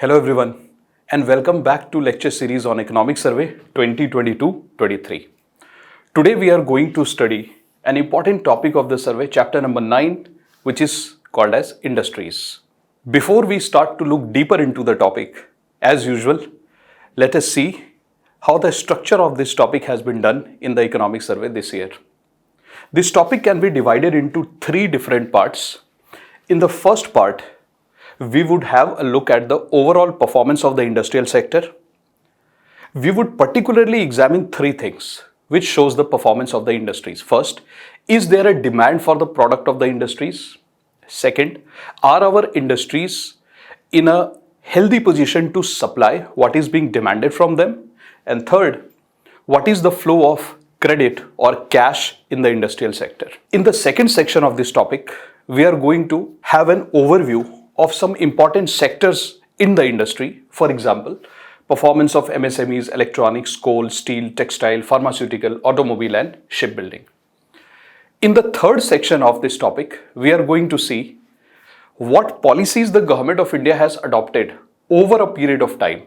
Hello everyone and welcome back to lecture series on Economic Survey 2022-23. Today we are going to study an important topic of the survey, chapter number 9, which is called as industries. Before we start to look deeper into the topic, as usual, let us see how the structure of this topic has been done in the economic survey this year. This topic can be divided into three different parts. In the first part, we would have a look at the overall performance of the industrial sector. We would particularly examine three things which shows the performance of the industries. First, is there a demand for the product of the industries? Second, are our industries in a healthy position to supply what is being demanded from them? And third, what is the flow of credit or cash in the industrial sector? In the second section of this topic, we are going to have an overview of some important sectors in the industry. For example, performance of MSMEs, electronics, coal, steel, textile, pharmaceutical, automobile and shipbuilding. In the third section of this topic, we are going to see what policies the government of India has adopted over a period of time,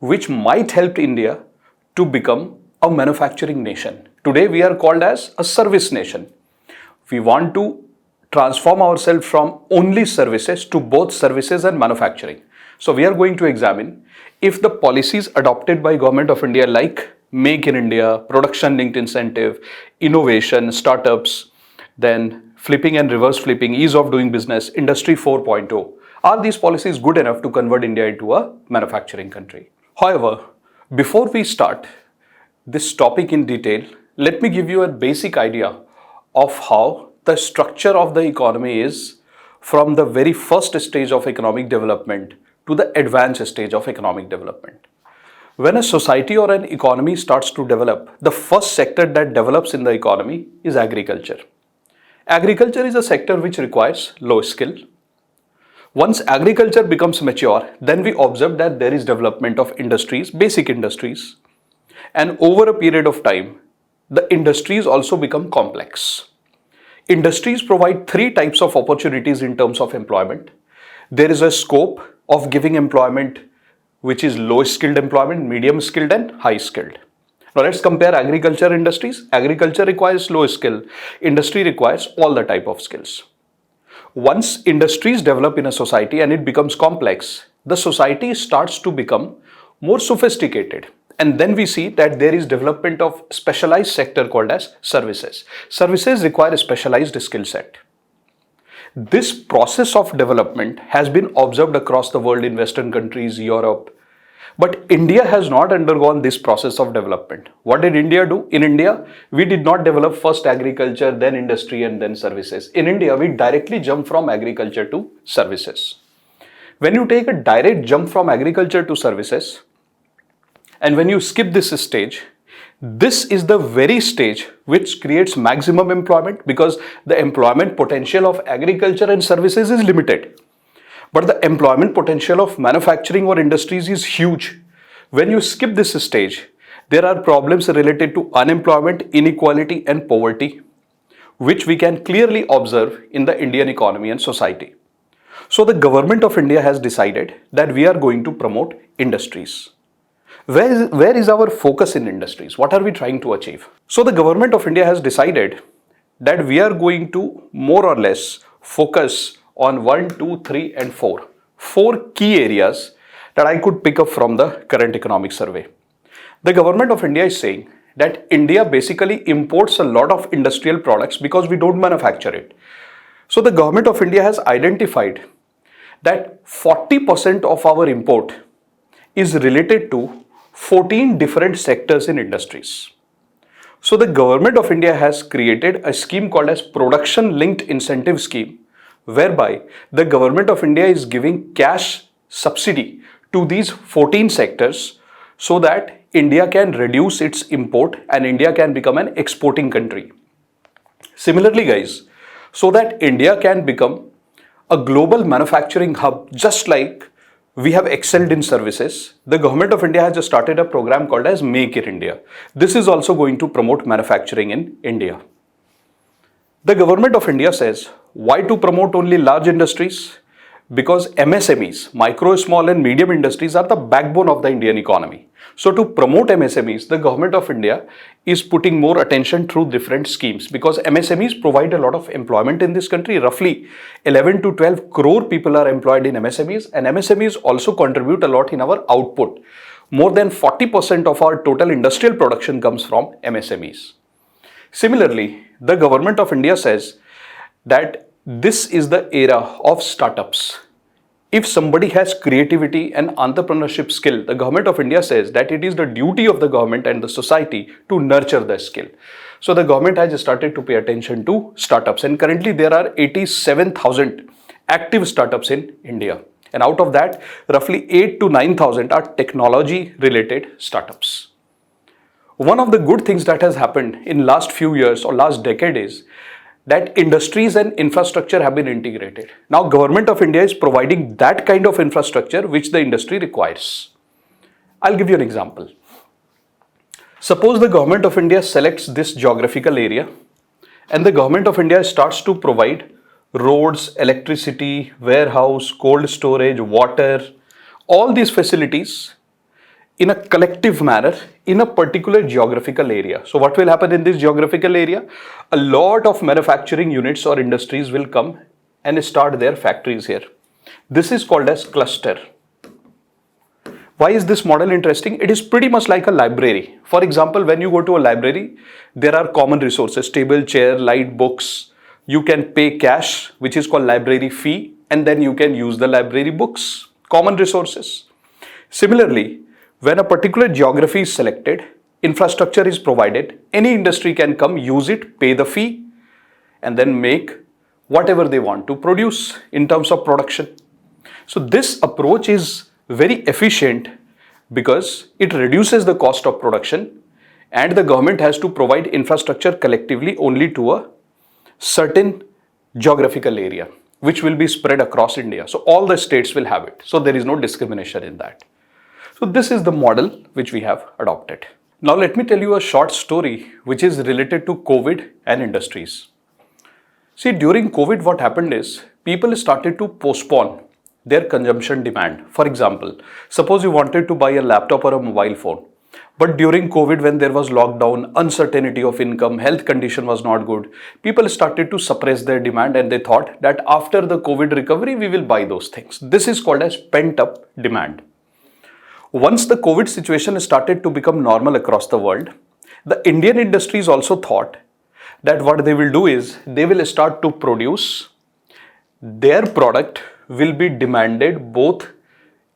which might help India to become a manufacturing nation. Today we are called as a service nation. We want to transform ourselves from only services to both services and manufacturing. So we are going to examine if the policies adopted by Government of India like Make in India, production linked incentive, innovation, startups, then flipping and reverse flipping, ease of doing business, industry 4.0, are these policies good enough to convert India into a manufacturing country? However, before we start this topic in detail, let me give you a basic idea of how the structure of the economy is from the very first stage of economic development to the advanced stage of economic development. When a society or an economy starts to develop, the first sector that develops in the economy is agriculture. Agriculture is a sector which requires low skill. Once agriculture becomes mature, then we observe that there is development of industries, basic industries, and over a period of time, the industries also become complex. Industries provide three types of opportunities in terms of employment. There is a scope of giving employment which is low skilled employment, medium skilled and high skilled. Now let's compare agriculture industries. Agriculture requires low skill. Industry requires all the type of skills. Once industries develop in a society and it becomes complex, the society starts to become more sophisticated. And then we see that there is development of specialized sector called as services. Services require a specialized skill set. This process of development has been observed across the world in Western countries, Europe. But India has not undergone this process of development. What did India do? In India, we did not develop first agriculture, then industry and then services. In India, we directly jump from agriculture to services. When you take a direct jump from agriculture to services, and when you skip this stage, this is the very stage which creates maximum employment because the employment potential of agriculture and services is limited. But the employment potential of manufacturing or industries is huge. When you skip this stage, there are problems related to unemployment, inequality and poverty, which we can clearly observe in the Indian economy and society. So the government of India has decided that we are going to promote industries. Where is our focus in industries? What are we trying to achieve? So the government of India has decided that we are going to more or less focus on 1, 2, 3 and 4. 4 key areas that I could pick up from the current economic survey. The government of India is saying that India basically imports a lot of industrial products because we don't manufacture it. So the government of India has identified that 40% of our import is related to 14 different sectors in industries. So the government of India has created a scheme called as production linked incentive scheme, whereby the government of India is giving cash subsidy to these 14 sectors so that India can reduce its import and India can become an exporting country. Similarly guys, so that India can become a global manufacturing hub just like we have excelled in services, the government of India has just started a program called as Make in India. This is also going to promote manufacturing in India. The government of India says, why to promote only large industries? because MSMEs, micro, small and medium industries, are the backbone of the Indian economy. So to promote MSMEs, the government of India is putting more attention through different schemes, because MSMEs provide a lot of employment in this country. Roughly 11 to 12 crore people are employed in MSMEs, and MSMEs also contribute a lot in our output. More than 40% of our total industrial production comes from MSMEs. Similarly, the government of India says that this is the era of startups. If somebody has creativity and entrepreneurship skill, the government of India says that it is the duty of the government and the society to nurture the skill. So the government has started to pay attention to startups, and currently there are 87,000 active startups in India. And out of that, roughly 8 to 9,000 are technology related startups. One of the good things that has happened in last few years or last decade is that industries and infrastructure have been integrated. Now government of India is providing that kind of infrastructure which the industry requires. I'll give you an example. Suppose the government of India selects this geographical area and the government of India starts to provide roads, electricity, warehouse, cold storage, water, all these facilities in a collective manner in a particular geographical area. So what will happen in this geographical area? A lot of manufacturing units or industries will come and start their factories here. This is called as cluster. Why is this model interesting? It is pretty much like a library. For example, when you go to a library, there are common resources, table, chair, light, books. You can pay cash, which is called library fee, and then you can use the library books, common resources. Similarly, when a particular geography is selected, infrastructure is provided, any industry can come, use it, pay the fee, and then make whatever they want to produce in terms of production. So this approach is very efficient because it reduces the cost of production, and the government has to provide infrastructure collectively only to a certain geographical area, which will be spread across India. So all the states will have it. So there is no discrimination in that. So this is the model which we have adopted. Now let me tell you a short story which is related to COVID and industries. See, during COVID what happened is people started to postpone their consumption demand. For example, suppose you wanted to buy a laptop or a mobile phone, but during COVID when there was lockdown, uncertainty of income, health condition was not good, people started to suppress their demand and they thought that after the COVID recovery we will buy those things. This is called as pent-up demand. Once the COVID situation started to become normal across the world, the Indian industries also thought that what they will do is they will start to produce their product will be demanded both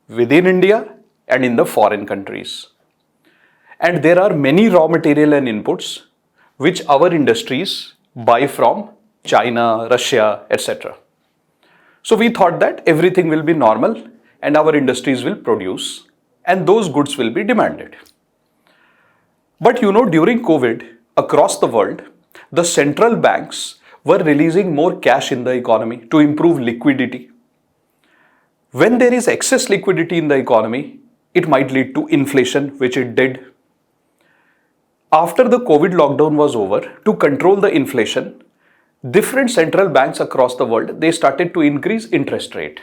within India and in the foreign countries. And there are many raw material and inputs which our industries buy from China, Russia, etc. So we thought that everything will be normal and our industries will produce and those goods will be demanded. But during COVID, across the world, the central banks were releasing more cash in the economy to improve liquidity. When there is excess liquidity in the economy, it might lead to inflation, which it did. After the COVID lockdown was over, to control the inflation, different central banks across the world, they started to increase interest rate.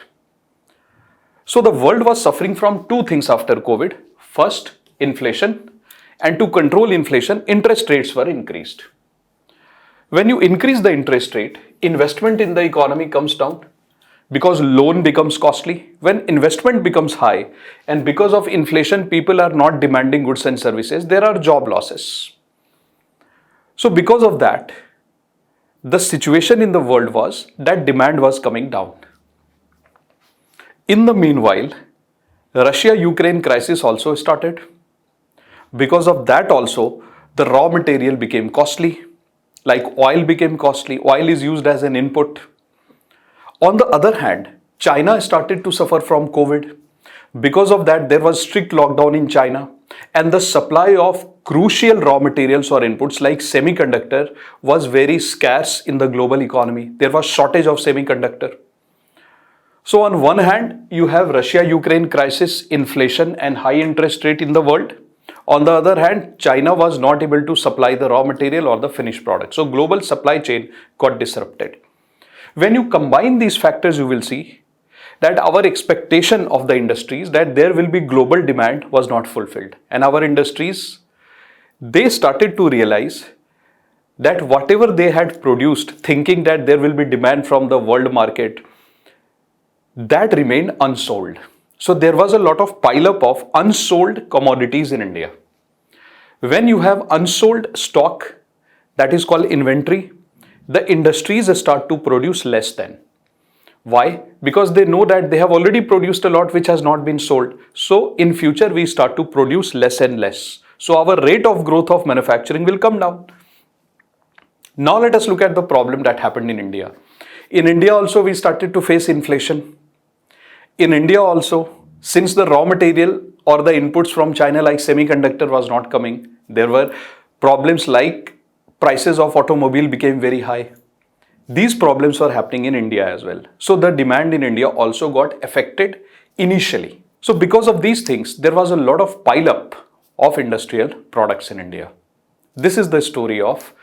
So the world was suffering from two things after COVID. First, inflation, and to control inflation, interest rates were increased. When you increase the interest rate, investment in the economy comes down because loan becomes costly. When investment becomes high and because of inflation, people are not demanding goods and services, there are job losses. So because of that, the situation in the world was that demand was coming down. In the meanwhile, Russia-Ukraine crisis also started. Because of that also, the raw material became costly, like oil became costly. Oil is used as an input. On the other hand, China started to suffer from COVID. Because of that, there was strict lockdown in China, and the supply of crucial raw materials or inputs like semiconductor was very scarce in the global economy. There was shortage of semiconductor. So on one hand, you have Russia-Ukraine crisis, inflation and high interest rate in the world. On the other hand, China was not able to supply the raw material or the finished product. So global supply chain got disrupted. When you combine these factors, you will see that our expectation of the industries that there will be global demand was not fulfilled. And our industries, they started to realize that whatever they had produced, thinking that there will be demand from the world market, that remained unsold. So there was a lot of pileup of unsold commodities in India. When you have unsold stock, that is called inventory, the industries start to produce less than. Why? Because they know that they have already produced a lot which has not been sold. So in future we start to produce less and less. So our rate of growth of manufacturing will come down. Now let us look at the problem that happened in India. In India also we started to face inflation. In India also, since the raw material or the inputs from China like semiconductor was not coming, there were problems like prices of automobile became very high. These problems were happening in India as well. So the demand in India also got affected initially. So because of these things, there was a lot of pile-up of industrial products in India. This is the story of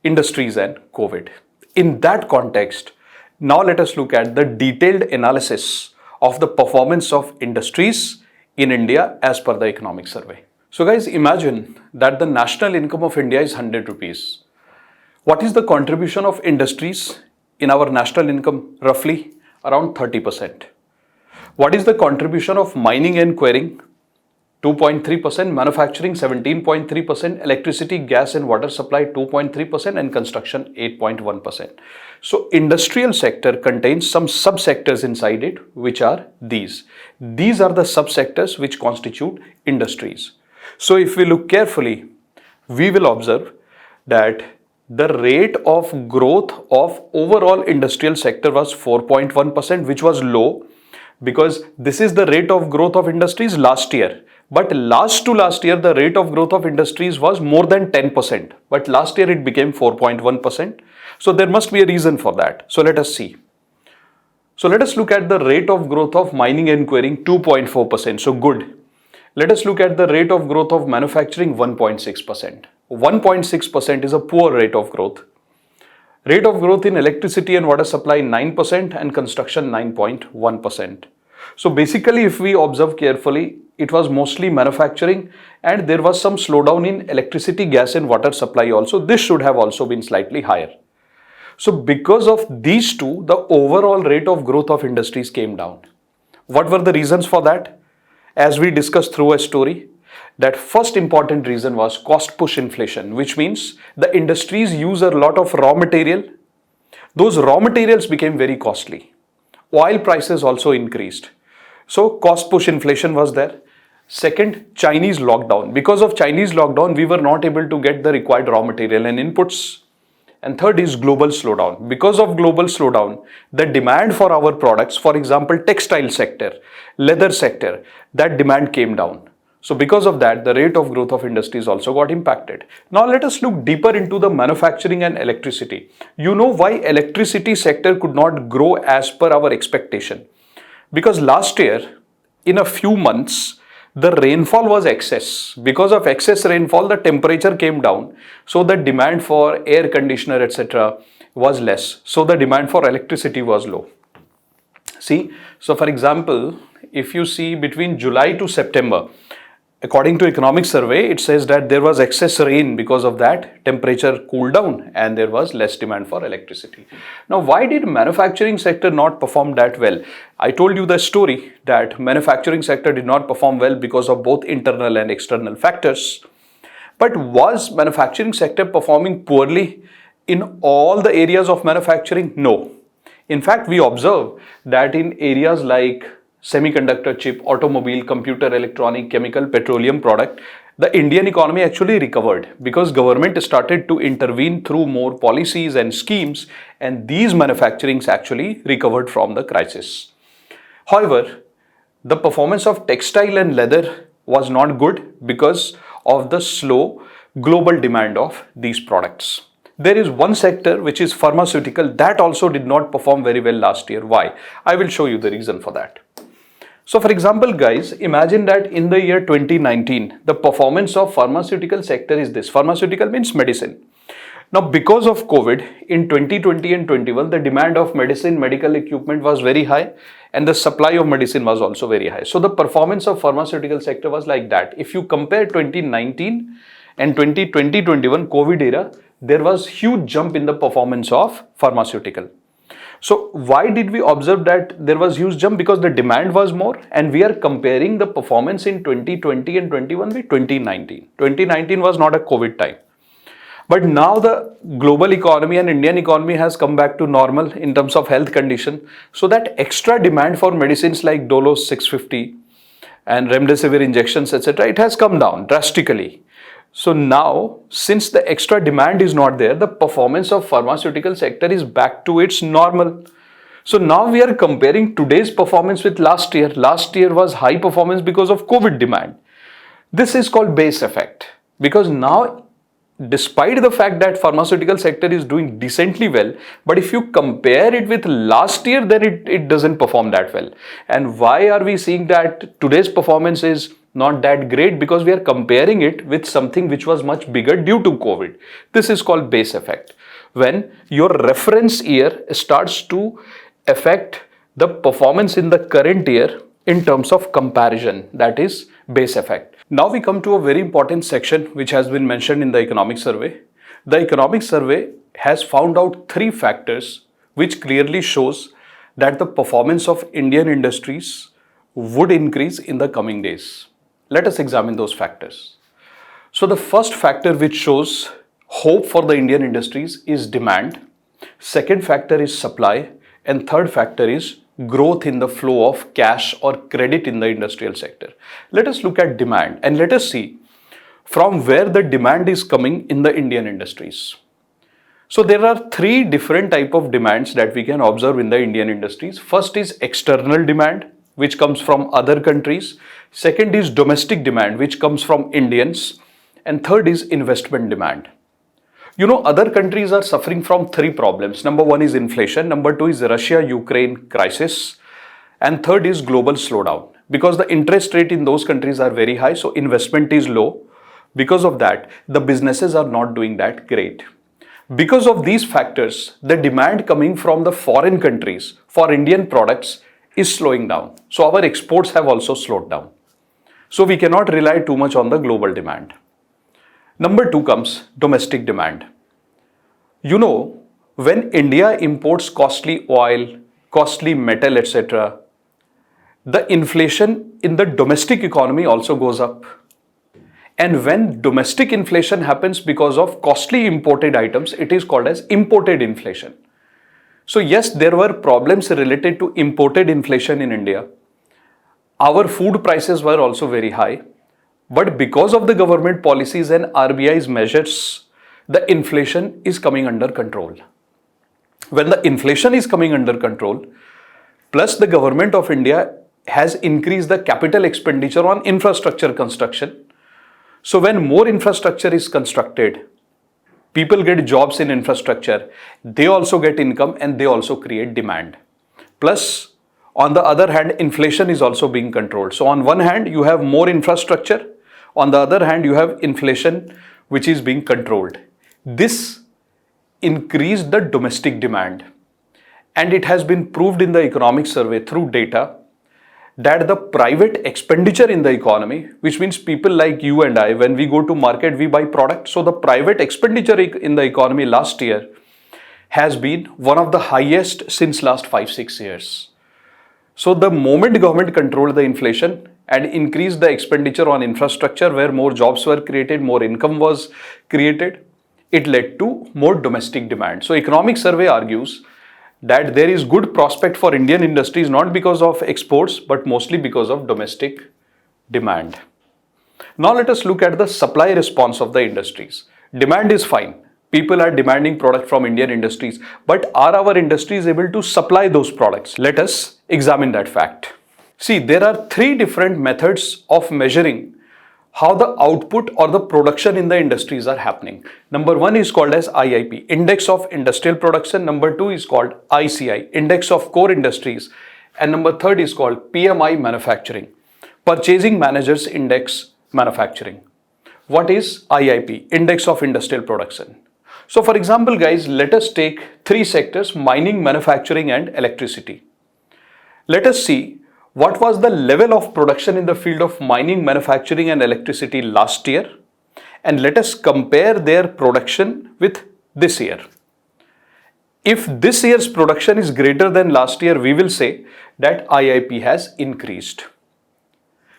industries and COVID. In that context, now let us look at the detailed analysis of the performance of industries in India as per the economic survey. So guys, imagine that the national income of India is 100 rupees. What is the contribution of industries in our national income? Roughly around 30%. What is the contribution of mining and quarrying? 2.3%, manufacturing 17.3%, electricity, gas and water supply 2.3%, and construction 8.1%. So industrial sector contains some subsectors inside it, which are these. These are the subsectors which constitute industries. So if we look carefully, we will observe that the rate of growth of overall industrial sector was 4.1%, which was low because this is the rate of growth of industries last year. But last to last year, the rate of growth of industries was more than 10%. But last year it became 4.1%. So there must be a reason for that. So let us see. So let us look at the rate of growth of mining and quarrying, 2.4%. So good. Let us look at the rate of growth of manufacturing, 1.6%. 1.6% is a poor rate of growth. Rate of growth in electricity and water supply 9% and construction 9.1%. So basically if we observe carefully, it was mostly manufacturing and there was some slowdown in electricity, gas and water supply also. This should have also been slightly higher. So because of these two, the overall rate of growth of industries came down. What were the reasons for that? As we discussed through a story, that first important reason was cost push inflation, which means the industries use a lot of raw material. Those raw materials became very costly. Oil prices also increased. So cost push inflation was there. Second, Chinese lockdown. Because of Chinese lockdown, we were not able to get the required raw material and inputs. And third is global slowdown. Because of global slowdown, the demand for our products, for example, textile sector, leather sector, that demand came down. So because of that, the rate of growth of industries also got impacted. Now let us look deeper into the manufacturing and electricity. You know why electricity sector could not grow as per our expectation? Because last year, in a few months, the rainfall was excess. Because of excess rainfall, the temperature came down. So the demand for air conditioner, etc. was less. So the demand for electricity was low. See, so for example, if you see between July to September, according to economic survey, it says that there was excess rain. Because of that, temperature cooled down and there was less demand for electricity. Now, why did manufacturing sector not perform that well? I told you the story that manufacturing sector did not perform well because of both internal and external factors. But was manufacturing sector performing poorly in all the areas of manufacturing? No. In fact, we observe that in areas like semiconductor chip, automobile, computer, electronic, chemical, petroleum product, the Indian economy actually recovered because government started to intervene through more policies and schemes, and these manufacturings actually recovered from the crisis. However, the performance of textile and leather was not good because of the slow global demand of these products. There is one sector which is pharmaceutical that also did not perform very well last year. Why? I will show you the reason for that. So for example, guys, imagine that in the year 2019, the performance of pharmaceutical sector is this. Pharmaceutical means medicine. Now, because of COVID in 2020 and 21, the demand of medicine, medical equipment was very high, and the supply of medicine was also very high. So the performance of pharmaceutical sector was like that. If you compare 2019 and 2020-21 COVID era, there was huge jump in the performance of pharmaceutical. So why did we observe that there was huge jump? Because the demand was more, and we are comparing the performance in 2020 and 21 with 2019. 2019 was not a COVID time. But now the global economy and Indian economy has come back to normal in terms of health condition. So that extra demand for medicines like Dolo 650 and Remdesivir injections, etc., it has come down drastically. So now, since the extra demand is not there, the performance of pharmaceutical sector is back to its normal. So now we are comparing today's performance with last year. Last year was high performance because of COVID demand. This is called base effect, because now, despite the fact that pharmaceutical sector is doing decently well, but if you compare it with last year, then it doesn't perform that well. And why are we seeing that today's performance is not that great? Because we are comparing it with something which was much bigger due to COVID. This is called base effect. When your reference year starts to affect the performance in the current year in terms of comparison, that is base effect. Now we come to a very important section which has been mentioned in the economic survey. The economic survey has found out 3 factors which clearly shows that the performance of Indian industries would increase in the coming days. Let us examine those factors. So the first factor which shows hope for the Indian industries is demand. Second factor is supply, and third factor is growth in the flow of cash or credit in the industrial sector. Let us look at demand and let us see from where the demand is coming in the Indian industries. So there are 3 different type of demands that we can observe in the Indian industries. First is external demand, which comes from other countries. Second is domestic demand, which comes from Indians. And third is investment demand. You know, other countries are suffering from 3 problems. Number 1 is inflation. Number 2 is Russia-Ukraine crisis. And third is global slowdown. Because the interest rate in those countries are very high, so investment is low. Because of that, the businesses are not doing that great. Because of these factors, the demand coming from the foreign countries for Indian products is slowing down. So our exports have also slowed down. So we cannot rely too much on the global demand. Number 2 comes domestic demand. You know, when India imports costly oil, costly metal, etc., the inflation in the domestic economy also goes up. And when domestic inflation happens because of costly imported items, it is called as imported inflation. So yes, there were problems related to imported inflation in India. Our food prices were also very high. But because of the government policies and RBI's measures, the inflation is coming under control. When the inflation is coming under control, plus the government of India has increased the capital expenditure on infrastructure construction. So when more infrastructure is constructed, people get jobs in infrastructure, they also get income and they also create demand. Plus, on the other hand, inflation is also being controlled. So on one hand, you have more infrastructure. On the other hand, you have inflation which is being controlled. This increased the domestic demand, and it has been proved in the economic survey through data that the private expenditure in the economy, which means people like you and I, when we go to market, we buy products. So the private expenditure in the economy last year has been one of the highest since last 5-6 years. So the moment government controlled the inflation and increased the expenditure on infrastructure where more jobs were created, more income was created, it led to more domestic demand. So economic survey argues that there is good prospect for Indian industries not because of exports but mostly because of domestic demand. Now let us look at the supply response of the industries. Demand is fine. People are demanding product from Indian industries, but are our industries able to supply those products? Let us examine that fact. See, there are 3 different methods of measuring how the output or the production in the industries are happening. Number 1 is called as IIP, Index of Industrial Production. Number 2 is called ICI, Index of Core Industries. And number 3 is called PMI Manufacturing, Purchasing Managers Index Manufacturing. What is IIP, Index of Industrial Production? So for example, guys, let us take three sectors: mining, manufacturing, and electricity. Let us see what was the level of production in the field of mining, manufacturing, and electricity last year, and let us compare their production with this year. If this year's production is greater than last year, we will say that IIP has increased.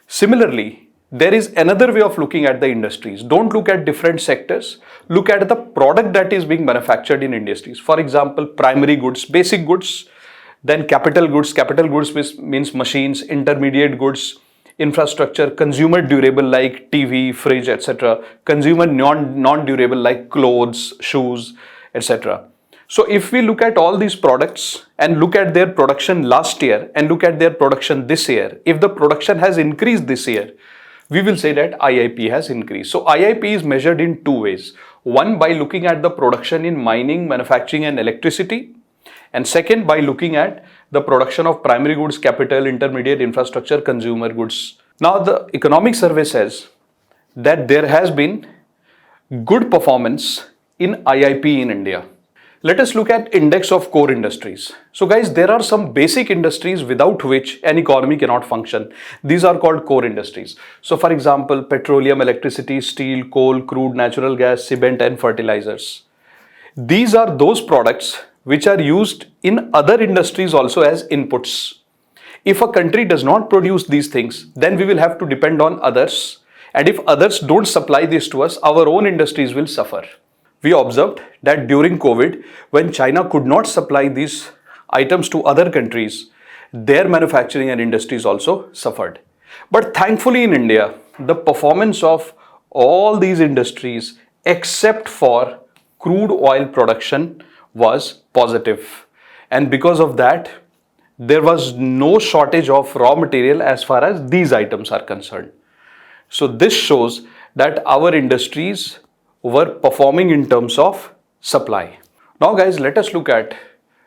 Similarly, there is another way of looking at the industries. Don't look at different sectors. Look at the product that is being manufactured in industries. For example, primary goods, basic goods, then capital goods. Capital goods means machines, intermediate goods, infrastructure, consumer durable like TV, fridge, etc. Consumer non-durable like clothes, shoes, etc. So if we look at all these products and look at their production last year and look at their production this year, if the production has increased this year, we will say that IIP has increased. So IIP is measured in two ways. One, by looking at the production in mining, manufacturing, and electricity. And second, by looking at the production of primary goods, capital, intermediate, infrastructure, consumer goods. Now the economic survey says that there has been good performance in IIP in India. Let us look at index of core industries. So guys, there are some basic industries without which an economy cannot function. These are called core industries. So for example, petroleum, electricity, steel, coal, crude, natural gas, cement, and fertilizers. These are those products which are used in other industries also as inputs. If a country does not produce these things, then we will have to depend on others. And if others don't supply this to us, our own industries will suffer. We observed that during COVID, when China could not supply these items to other countries, their manufacturing and industries also suffered. But thankfully in India, the performance of all these industries except for crude oil production was positive. And because of that, there was no shortage of raw material as far as these items are concerned. So this shows that our industries were performing in terms of supply. Now guys, let us look at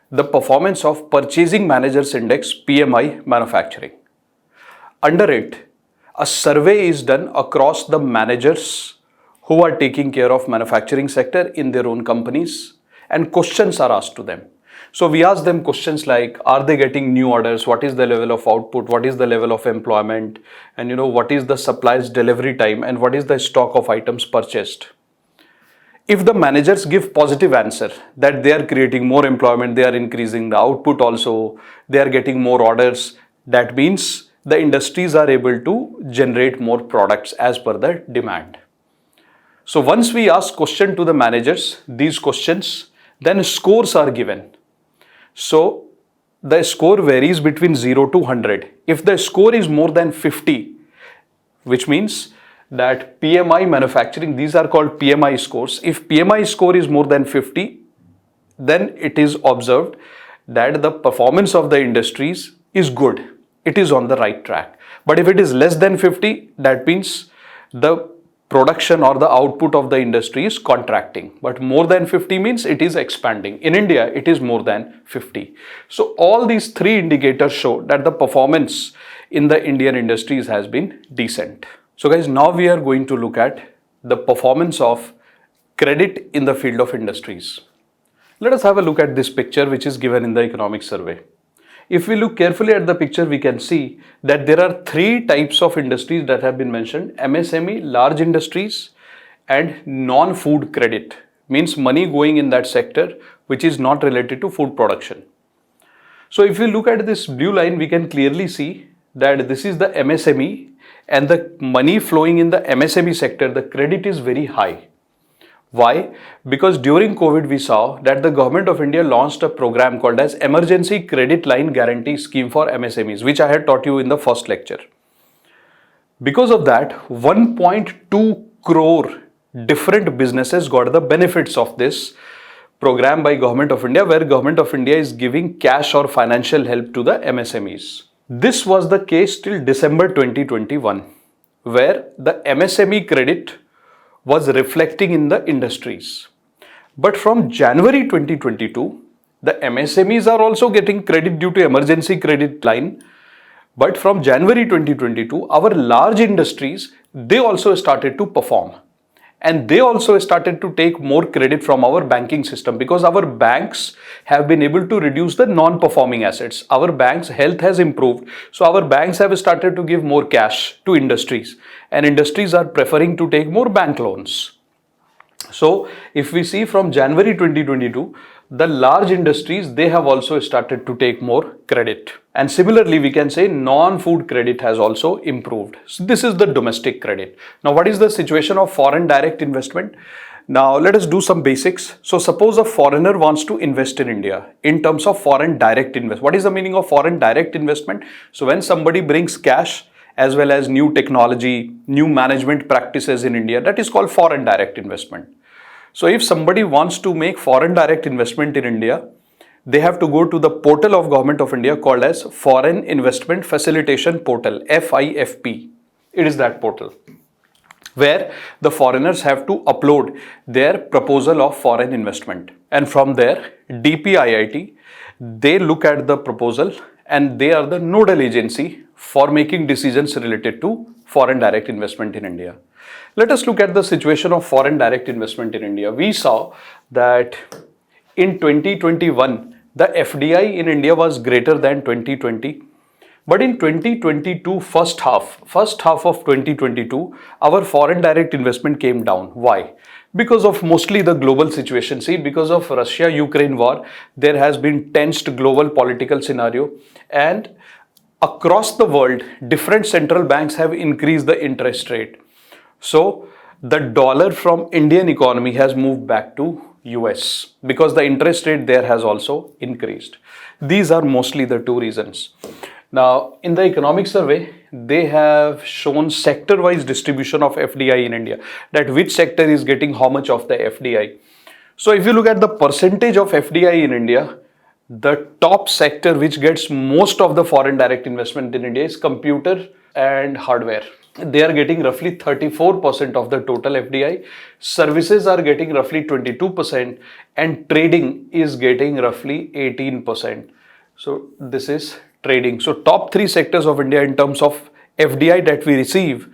the performance of Purchasing Managers Index PMI manufacturing. Under it, a survey is done across the managers who are taking care of manufacturing sector in their own companies, and questions are asked to them. So we ask them questions like, are they getting new orders? What is the level of output? What is the level of employment? And what is the supplies delivery time? And what is the stock of items purchased? If the managers give positive answer that they are creating more employment, they are increasing the output also, they are getting more orders, that means the industries are able to generate more products as per the demand. So once we ask question to the managers, these questions, then scores are given. So the score varies between 0 to 100. If the score is more than 50, which means that PMI manufacturing, these are called PMI scores. If PMI score is more than 50, then it is observed that the performance of the industries is good. It is on the right track. But if it is less than 50, that means the production or the output of the industry is contracting. But more than 50 means it is expanding. In India, it is more than 50. So all these three indicators show that the performance in the Indian industries has been decent. So guys, now we are going to look at the performance of credit in the field of industries. Let us have a look at this picture which is given in the economic survey. If we look carefully at the picture, we can see that there are three types of industries that have been mentioned: MSME, large industries, and non-food credit, means money going in that sector which is not related to food production. So if we look at this blue line, we can clearly see that this is the MSME, and the money flowing in the MSME sector, the credit is very high. Why? Because during COVID, we saw that the government of India launched a program called as Emergency Credit Line Guarantee Scheme for MSMEs, which I had taught you in the first lecture. Because of that, 1.2 crore different businesses got the benefits of this program by government of India, where government of India is giving cash or financial help to the MSMEs. This was the case till December 2021, where the MSME credit was reflecting in the industries. But from January 2022, the MSMEs are also getting credit due to emergency credit line. But from January 2022, our large industries, they also started to perform. and they also started to take more credit from our banking system, because our banks have been able to reduce the non-performing assets. Our banks' health has improved, so our banks have started to give more cash to industries, and industries are preferring to take more bank loans. So if we see from January 2022, the large industries, they have also started to take more credit. And similarly, we can say non-food credit has also improved. So this is the domestic credit. Now, what is the situation of foreign direct investment? Now, let us do some basics. So suppose a foreigner wants to invest in India in terms of foreign direct investment. What is the meaning of foreign direct investment? So when somebody brings cash as well as new technology, new management practices in India, that is called foreign direct investment. So if somebody wants to make foreign direct investment in India, they have to go to the portal of Government of India called as Foreign Investment Facilitation Portal, FIFP. It is that portal where the foreigners have to upload their proposal of foreign investment. And from there, DPIIT, they look at the proposal and they are the nodal agency for making decisions related to foreign direct investment in India. Let us look at the situation of foreign direct investment in India. We saw that in 2021, the FDI in India was greater than 2020. But in 2022, first half of 2022, our foreign direct investment came down. Why? Because of mostly the global situation. See, because of Russia-Ukraine war, there has been tensed global political scenario, and across the world, different central banks have increased the interest rate. So the dollar from Indian economy has moved back to US because the interest rate there has also increased. These are mostly the two reasons. Now, in the economic survey, they have shown sector-wise distribution of FDI in India, that which sector is getting how much of the FDI. So if you look at the percentage of FDI in India, the top sector which gets most of the foreign direct investment in India is computer and hardware. They are getting roughly 34% of the total FDI. Services are getting roughly 22%, and trading is getting roughly 18%. So this is trading. So top three sectors of India in terms of FDI that we receive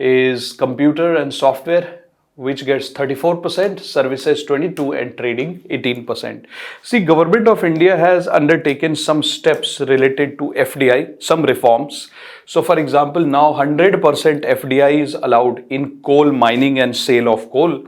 is computer and software, which gets 34%, services 22%, and trading 18%. See, Government of India has undertaken some steps related to FDI, some reforms. So for example, now 100% FDI is allowed in coal mining and sale of coal.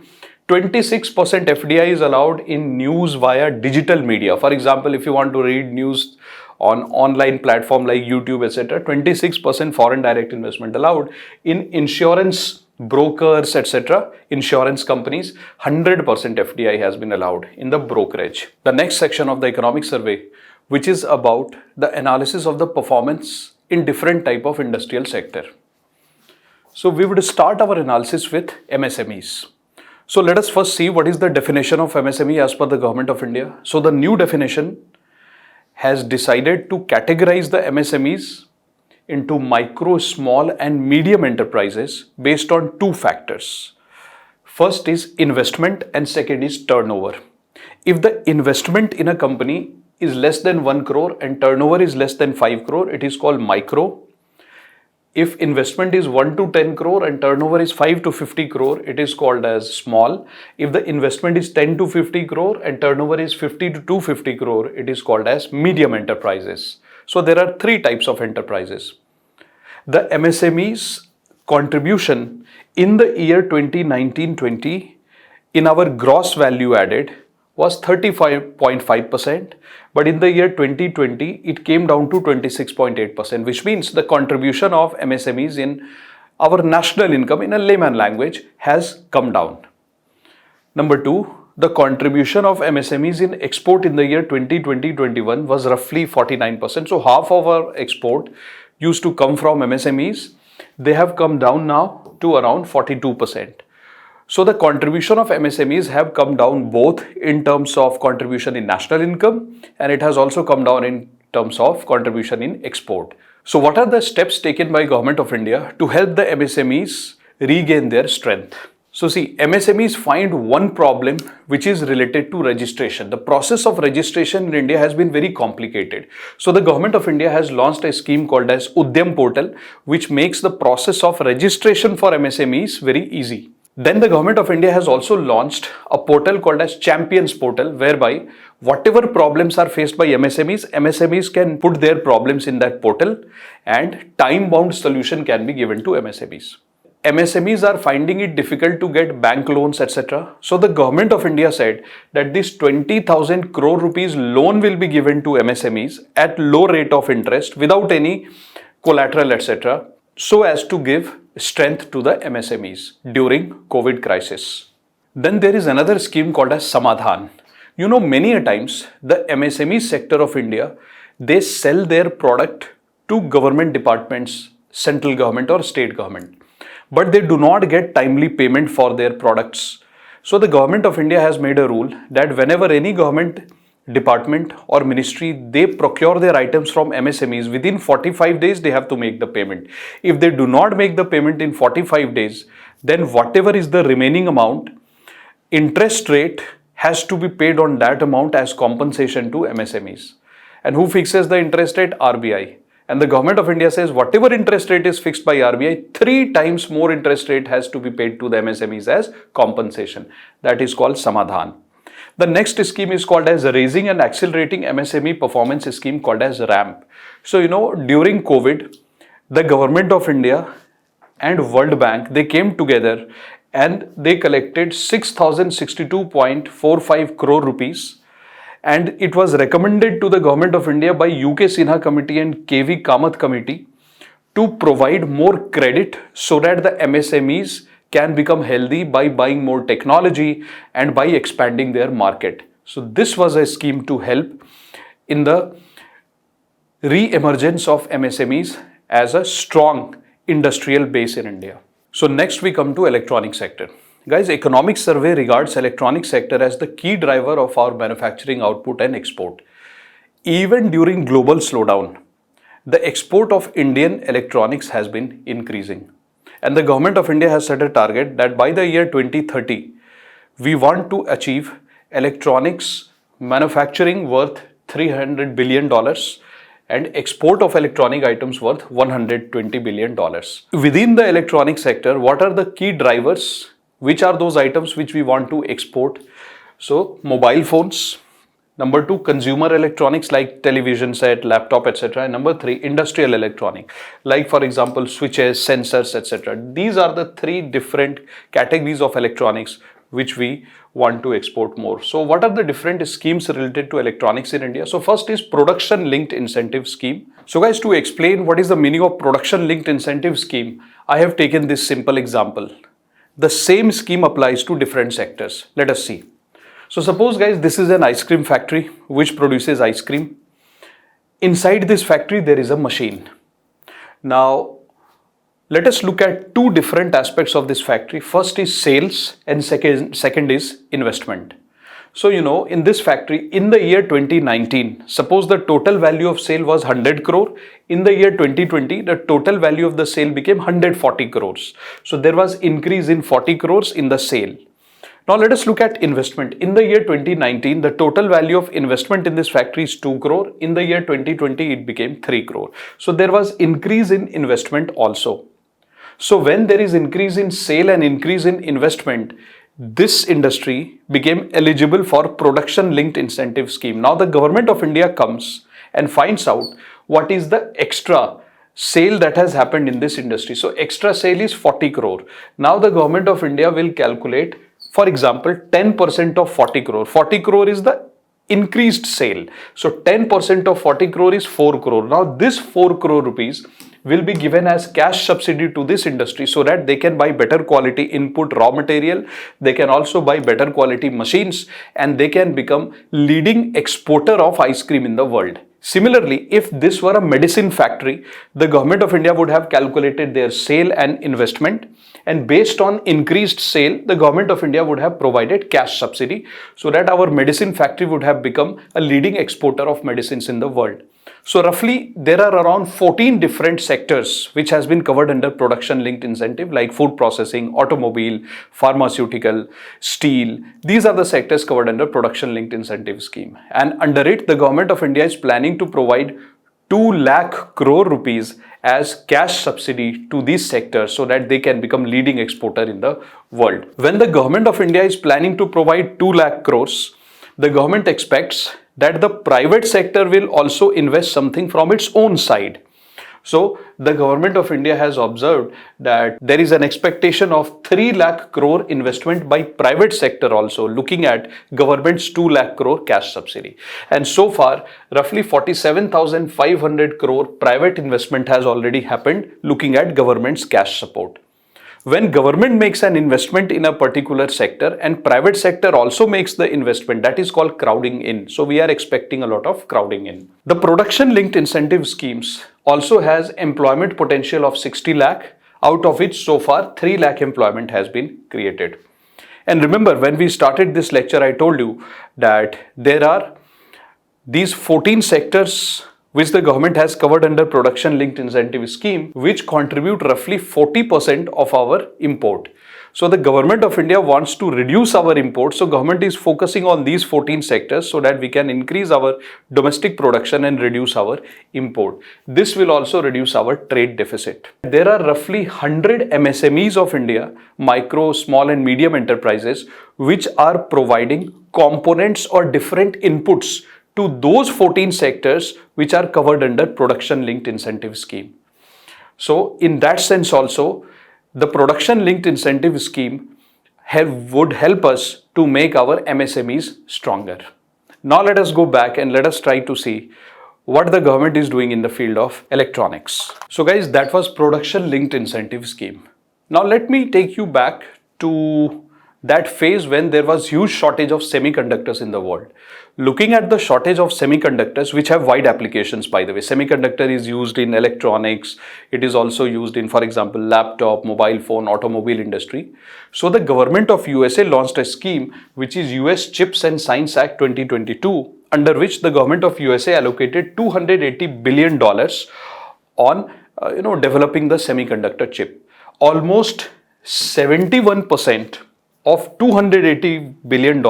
26% FDI is allowed in news via digital media. For example, if you want to read news on online platform like YouTube, etc., 26% foreign direct investment allowed. In insurance brokers, etc., insurance companies, 100% FDI has been allowed in the brokerage. The next section of the economic survey, which is about the analysis of the performance in different type of industrial sector. So we would start our analysis with MSMEs. So let us first see what is the definition of MSME as per the Government of India. So the new definition has decided to categorize the MSMEs into micro, small and medium enterprises based on two factors. First is investment and second is turnover. If the investment in a company is less than 1 crore and turnover is less than 5 crore, it is called micro. If investment is 1 to 10 crore and turnover is 5 to 50 crore, it is called as small. If the investment is 10 to 50 crore and turnover is 50 to 250 crore, it is called as medium enterprises. So there are three types of enterprises. The MSME's contribution in the year 2019-20 in our gross value added was 35.5%, but in the year 2020 it came down to 26.8%, which means the contribution of MSMEs in our national income in a layman language has come down. Number two, the contribution of MSMEs in export in the year 2020-21 was roughly 49%. So half of our export used to come from MSMEs. They have come down now to around 42%. So the contribution of MSMEs have come down both in terms of contribution in national income, and it has also come down in terms of contribution in export. So what are the steps taken by Government of India to help the MSMEs regain their strength? So see, MSMEs find one problem which is related to registration. The process of registration in India has been very complicated. So the Government of India has launched a scheme called as Udyam Portal, which makes the process of registration for MSMEs very easy. Then the government of India has also launched a portal called as Champions Portal, whereby whatever problems are faced by MSMEs can put their problems in that portal and time-bound solution can be given to MSMEs. MSMEs are finding it difficult to get bank loans, etc. So the government of India said that this 20,000 crore rupees loan will be given to MSMEs at low rate of interest without any collateral, etc., so as to give strength to the MSMEs during COVID crisis. Then there is another scheme called as Samadhan. You know, many a times the MSME sector of India, they sell their product to government departments, central government or state government, but they do not get timely payment for their products. So the government of India has made a rule that whenever any government department or ministry, they procure their items from MSMEs, within 45 days they have to make the payment. If they do not make the payment in 45 days, then whatever is the remaining amount, interest rate has to be paid on that amount as compensation to MSMEs. And who fixes the interest rate? RBI. And the government of India says whatever interest rate is fixed by RBI, 3 times more interest rate has to be paid to the MSMEs as compensation. That is called Samadhan. The next scheme is called as Raising and Accelerating MSME Performance Scheme, called as RAMP. So, you know, during COVID, the government of India and World Bank, they came together and they collected 6,062.45 crore rupees. And it was recommended to the government of India by UK Sinha Committee and KV Kamath Committee to provide more credit so that the MSMEs can become healthy by buying more technology and by expanding their market. So this was a scheme to help in the re-emergence of MSMEs as a strong industrial base in India. So next we come to electronic sector. Guys, economic survey regards electronic sector as the key driver of our manufacturing output and export. Even during global slowdown, the export of Indian electronics has been increasing. And the government of India has set a target that by the year 2030, we want to achieve electronics manufacturing worth $300 billion and export of electronic items worth $120 billion. Within the electronic sector, what are the key drivers? Which are those items which we want to export? So, mobile phones. Number 2, consumer electronics like television set, laptop, etc. And number 3, industrial electronic, like for example, switches, sensors, etc. These are the 3 different categories of electronics which we want to export more. So what are the different schemes related to electronics in India? So first is production linked incentive scheme. So guys, to explain what is the meaning of production linked incentive scheme, I have taken this simple example. The same scheme applies to different sectors. Let us see. So suppose guys, this is an ice cream factory which produces ice cream. Inside this factory there is a machine. Now let us look at 2 different aspects of this factory. First is sales and second is investment. So you know, in this factory in the year 2019, suppose the total value of sale was 100 crore. In the year 2020, the total value of the sale became 140 crores. So there was increase in 40 crores in the sale. Now let us look at investment. In the year 2019, the total value of investment in this factory is 2 crore. In the year 2020, it became 3 crore. So there was increase in investment also. So when there is increase in sale and increase in investment, this industry became eligible for production linked incentive scheme. Now the government of India comes and finds out what is the extra sale that has happened in this industry. So extra sale is 40 crore. Now the government of India will calculate, for example, 10% of 40 crore. 40 crore is the increased sale. So 10% of 40 crore is 4 crore. Now this 4 crore rupees will be given as cash subsidy to this industry so that they can buy better quality input raw material. They can also buy better quality machines and they can become leading exporter of ice cream in the world. Similarly, if this were a medicine factory, the government of India would have calculated their sale and investment, and based on increased sale, the government of India would have provided cash subsidy so that our medicine factory would have become a leading exporter of medicines in the world. So roughly there are around 14 different sectors which has been covered under production linked incentive, like food processing, automobile, pharmaceutical, steel. These are the sectors covered under production linked incentive scheme. And under it, the government of India is planning to provide 2 lakh crore rupees as cash subsidy to these sectors so that they can become leading exporter in the world. When the government of India is planning to provide 2 lakh crores, the government expects that the private sector will also invest something from its own side. So the government of India has observed that there is an expectation of 3 lakh crore investment by private sector also, looking at government's 2 lakh crore cash subsidy. And so far, roughly 47,500 crore private investment has already happened, looking at government's cash support. When government makes an investment in a particular sector and private sector also makes the investment, that is called crowding in. So we are expecting a lot of crowding in. The production linked incentive schemes also has employment potential of 60 lakh, out of which so far 3 lakh employment has been created. And remember, when we started this lecture, I told you that there are these 14 sectors which the government has covered under production linked incentive scheme, which contribute roughly 40% of our import. So the government of India wants to reduce our imports. So government is focusing on these 14 sectors so that we can increase our domestic production and reduce our import. This will also reduce our trade deficit. There are roughly 100 MSMEs of India, micro, small and medium enterprises, which are providing components or different inputs to those 14 sectors which are covered under production linked incentive scheme. So in that sense also, the production linked incentive scheme would help us to make our MSMEs stronger. Now let us go back and let us try to see what the government is doing in the field of electronics. So guys, that was production linked incentive scheme. Now let me take you back to that phase when there was huge shortage of semiconductors in the world. Looking at the shortage of semiconductors, which have wide applications, by the way. Semiconductor is used in electronics. It is also used in, for example, laptop, mobile phone, automobile industry. So the government of USA launched a scheme which is US Chips and Science Act 2022, under which the government of USA allocated $280 billion on developing the semiconductor chip. Almost 71% of $280 billion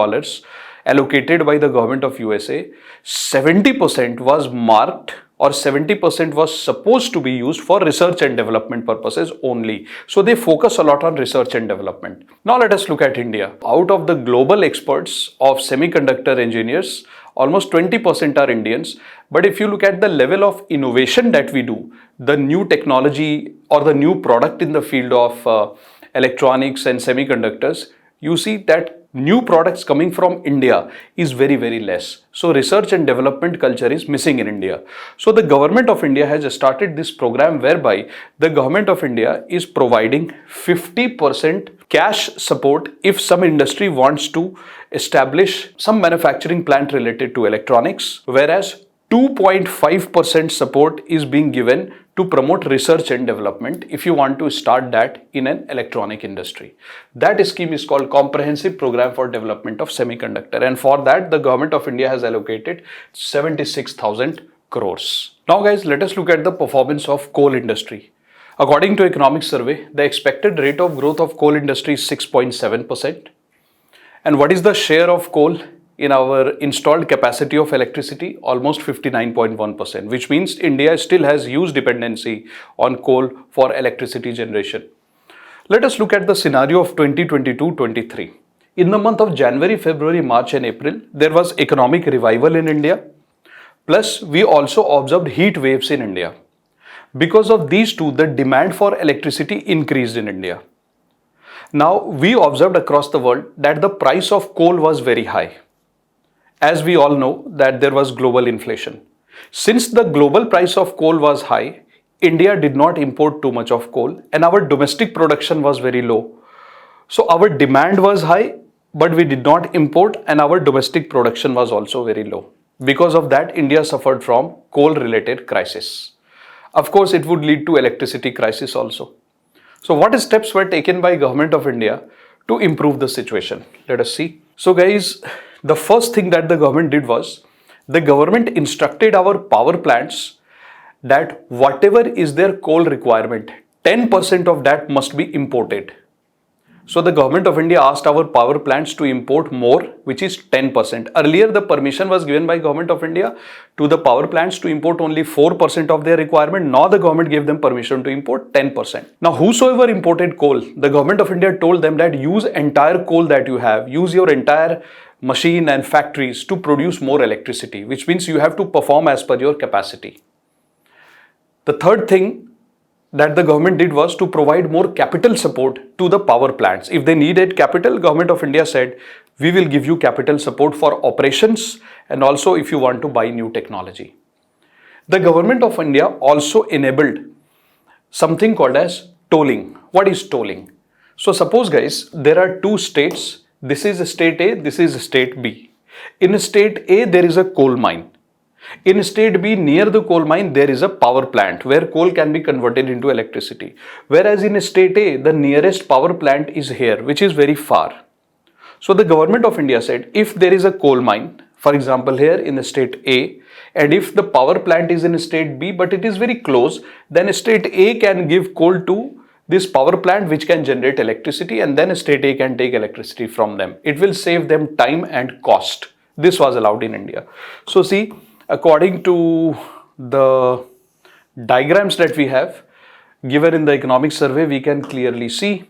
allocated by the government of USA, 70% was marked or 70% was supposed to be used for research and development purposes only. So they focus a lot on research and development. Now let us look at India. Out of the global experts of semiconductor engineers, almost 20% are Indians. But if you look at the level of innovation that we do, the new technology or the new product in the field of electronics and semiconductors, you see that new products coming from India is very, very less. So research and development culture is missing in India. So the government of India has started this program whereby the government of India is providing 50% cash support if some industry wants to establish some manufacturing plant related to electronics, whereas 2.5% support is being given to promote research and development if you want to start that in an electronic industry. That scheme is called Comprehensive Program for Development of Semiconductor, and for that the government of India has allocated 76,000 crores. Now guys, let us look at the performance of coal industry. According to economic survey, the expected rate of growth of coal industry is 6.7%. And what is the share of coal in our installed capacity of electricity? Almost 59.1%, which means India still has huge dependency on coal for electricity generation. Let us look at the scenario of 2022-23. In the month of January, February, March and April, there was economic revival in India. Plus, we also observed heat waves in India. Because of these two, the demand for electricity increased in India. Now, we observed across the world that the price of coal was very high. As we all know that there was global inflation. Since the global price of coal was high, India did not import too much of coal and our domestic production was very low. So our demand was high, but we did not import and our domestic production was also very low. Because of that, India suffered from coal-related crisis. Of course, it would lead to electricity crisis also. So what steps were taken by government of India to improve the situation? Let us see. So guys, the first thing that the government did was, the government instructed our power plants that whatever is their coal requirement, 10% of that must be imported. So the government of India asked our power plants to import more, which is 10%. Earlier, the permission was given by government of India to the power plants to import only 4% of their requirement. Now the government gave them permission to import 10%. Now, whosoever imported coal, the government of India told them that use entire coal that you have, use your entire machine and factories to produce more electricity, which means you have to perform as per your capacity. The third thing that the government did was to provide more capital support to the power plants. If they needed capital, government of India said, we will give you capital support for operations and also if you want to buy new technology. The government of India also enabled something called as tolling. What is tolling? So suppose guys, there are two states. This is state A, this is state B. In state A, there is a coal mine. In state B, near the coal mine, there is a power plant where coal can be converted into electricity. Whereas in state A, the nearest power plant is here, which is very far. So the government of India said, if there is a coal mine, for example, here in state A, and if the power plant is in state B, but it is very close, then state A can give coal to this power plant which can generate electricity, and then state A can take electricity from them. It will save them time and cost. This was allowed in India. So see, according to the diagrams that we have given in the economic survey, we can clearly see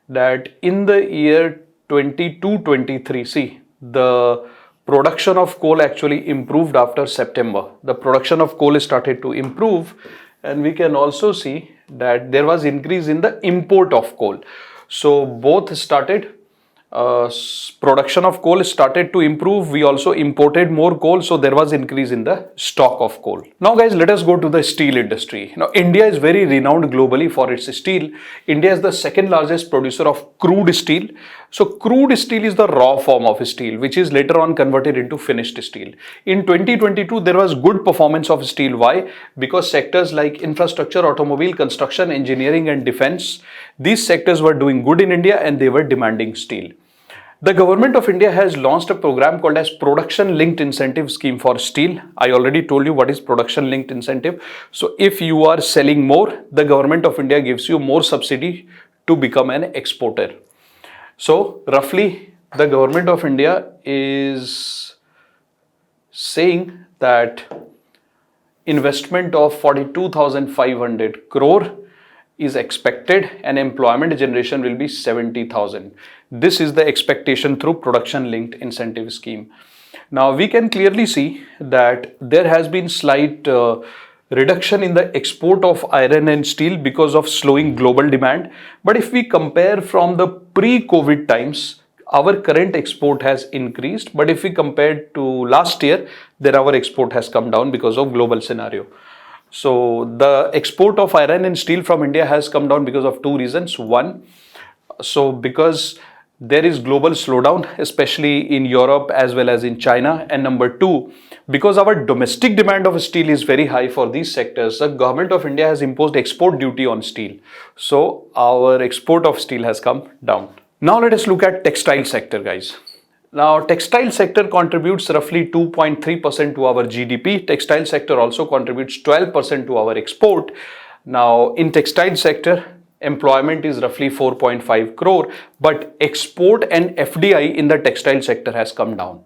that in the year 22-23, see, the production of coal actually improved after September. The production of coal started to improve, and we can also see that there was increase in the import of coal. So both started, production of coal started to improve. We also imported more coal, so there was increase in the stock of coal. Now guys, let us go to the steel industry. Now India is very renowned globally for its steel. India is the second largest producer of crude steel. So crude steel is the raw form of steel, which is later on converted into finished steel. In 2022, there was good performance of steel. Why? Because sectors like infrastructure, automobile, construction, engineering and defense, these sectors were doing good in India and they were demanding steel. The government of India has launched a program called as Production Linked Incentive Scheme for Steel. I already told you what is Production Linked Incentive. So if you are selling more, the government of India gives you more subsidy to become an exporter. So roughly the government of India is saying that investment of 42,500 crore is expected and employment generation will be 70,000. This is the expectation through production linked incentive scheme. Now we can clearly see that there has been slight reduction in the export of iron and steel because of slowing global demand. But if we compare from the pre-COVID times, our current export has increased. But if we compare to last year, then our export has come down because of global scenario. So the export of iron and steel from India has come down because of two reasons. One, so because there is global slowdown, especially in Europe as well as in China. And number two, because our domestic demand of steel is very high for these sectors, the government of India has imposed export duty on steel. So our export of steel has come down. Now let us look at textile sector, guys. Now, textile sector contributes roughly 2.3% to our GDP. Textile sector also contributes 12% to our export. Now, in textile sector, employment is roughly 4.5 crore, but export and FDI in the textile sector has come down.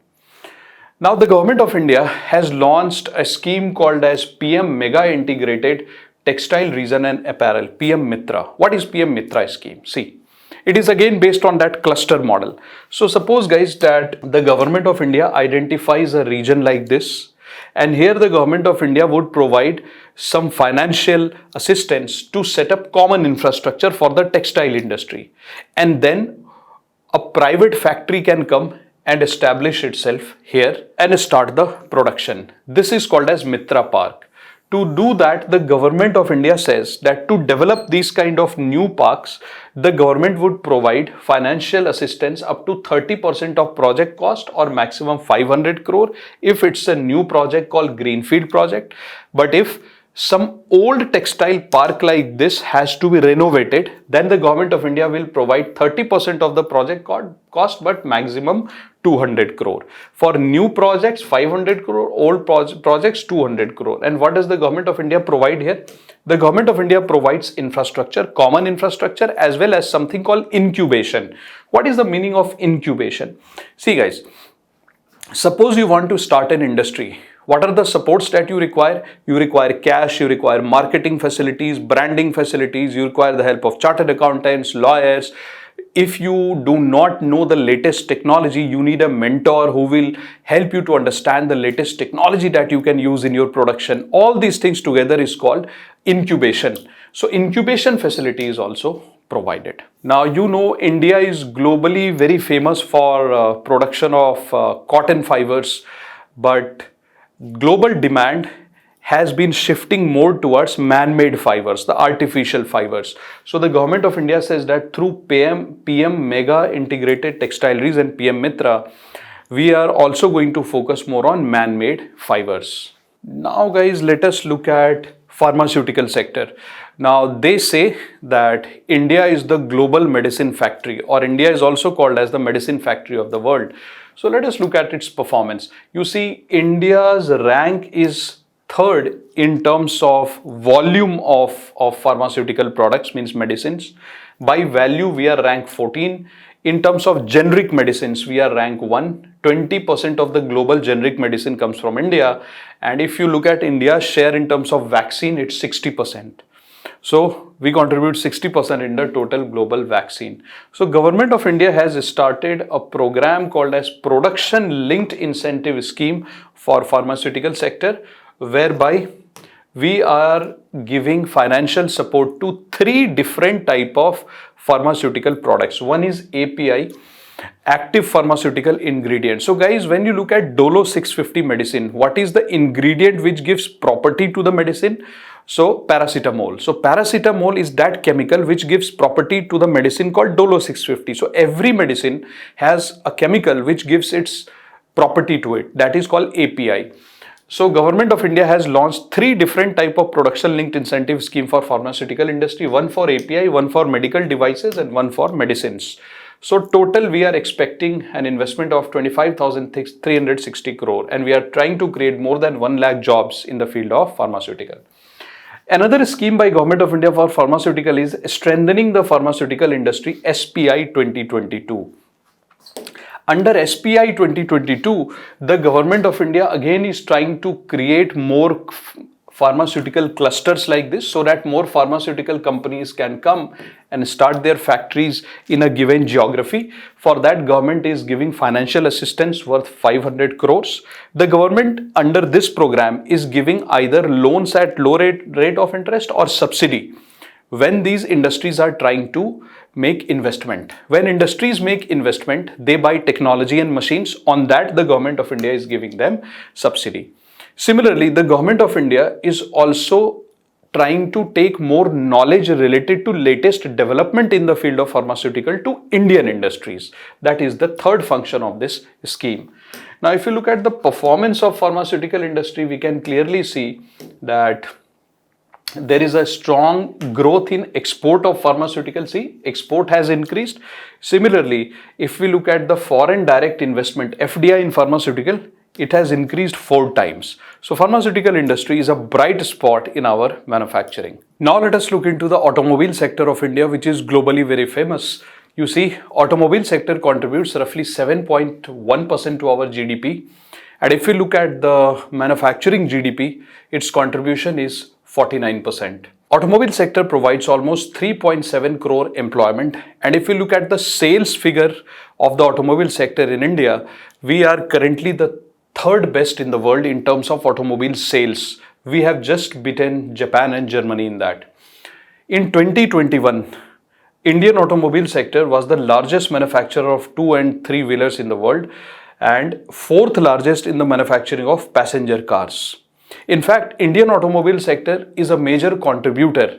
Now, the government of India has launched a scheme called as PM Mega Integrated Textile Resin and Apparel, PM Mitra. What is PM Mitra scheme? See, it is again based on that cluster model. So suppose guys that the government of India identifies a region like this, and here the government of India would provide some financial assistance to set up common infrastructure for the textile industry. And then a private factory can come and establish itself here and start the production. This is called as Mitra Park. To do that, the government of India says that to develop these kind of new parks, the government would provide financial assistance up to 30% of project cost or maximum 500 crore if it's a new project called Greenfield project. But if some old textile park like this has to be renovated, then the government of India will provide 30% of the project cost, but maximum 200 crore. For new projects, 500 crore, old projects, 200 crore. And what does the government of India provide here? The government of India provides infrastructure, common infrastructure, as well as something called incubation. What is the meaning of incubation? See guys, suppose you want to start an industry. What are the supports that you require? You require cash, you require marketing facilities, branding facilities, you require the help of chartered accountants, lawyers. If you do not know the latest technology, you need a mentor who will help you to understand the latest technology that you can use in your production. All these things together is called incubation. So incubation facility is also provided. Now you know India is globally very famous for production of cotton fibers, but global demand has been shifting more towards man-made fibers, the artificial fibers. So the government of India says that through PM Mega Integrated Textileries and PM Mitra, we are also going to focus more on man-made fibers. Now guys, let us look at pharmaceutical sector. Now they say that India is the global medicine factory, or India is also called as the medicine factory of the world. So let us look at its performance. You see, India's rank is third in terms of volume of pharmaceutical products, means medicines. By value, we are ranked 14. In terms of generic medicines, we are rank 1. 20% of the global generic medicine comes from India. And if you look at India's share in terms of vaccine, it's 60%. So we contribute 60% in the total global vaccine. So government of India has started a program called as Production Linked Incentive Scheme for pharmaceutical sector, whereby we are giving financial support to 3 different type of pharmaceutical products. One is API, active pharmaceutical ingredient. So guys, when you look at Dolo 650 medicine, what is the ingredient which gives property to the medicine? So paracetamol. So paracetamol is that chemical which gives property to the medicine called Dolo 650. So every medicine has a chemical which gives its property to it, that is called API. So government of India has launched 3 different type of production linked incentive scheme for pharmaceutical industry, one for API, one for medical devices, and one for medicines. So total we are expecting an investment of 25,360 crore, and we are trying to create more than 1 lakh jobs in the field of pharmaceutical. Another scheme by Government of India for pharmaceutical is strengthening the pharmaceutical industry, SPI 2022. Under SPI 2022, the Government of India again is trying to create more pharmaceutical clusters like this, so that more pharmaceutical companies can come and start their factories in a given geography. For that, government is giving financial assistance worth 500 crores. The government under this program is giving either loans at low rate of interest or subsidy when these industries are trying to make investment. When industries make investment, they buy technology and machines. On that, the Government of India is giving them subsidy. Similarly, the Government of India is also trying to take more knowledge related to latest development in the field of pharmaceutical to Indian industries. That is the third function of this scheme. Now, if you look at the performance of pharmaceutical industry, we can clearly see that there is a strong growth in export of pharmaceuticals. See, export has increased. Similarly, if we look at the foreign direct investment, FDI in pharmaceutical, it has increased 4 times. So pharmaceutical industry is a bright spot in our manufacturing. Now let us look into the automobile sector of India, which is globally very famous. You see, automobile sector contributes roughly 7.1% to our GDP. And if we look at the manufacturing GDP, its contribution is 49%. Automobile sector provides almost 3.7 crore employment. And if we look at the sales figure of the automobile sector in India, we are currently the 3rd best in the world in terms of automobile sales. We have just beaten Japan and Germany in that. In 2021, Indian automobile sector was the largest manufacturer of 2 and 3 wheelers in the world and 4th largest in the manufacturing of passenger cars. In fact, Indian automobile sector is a major contributor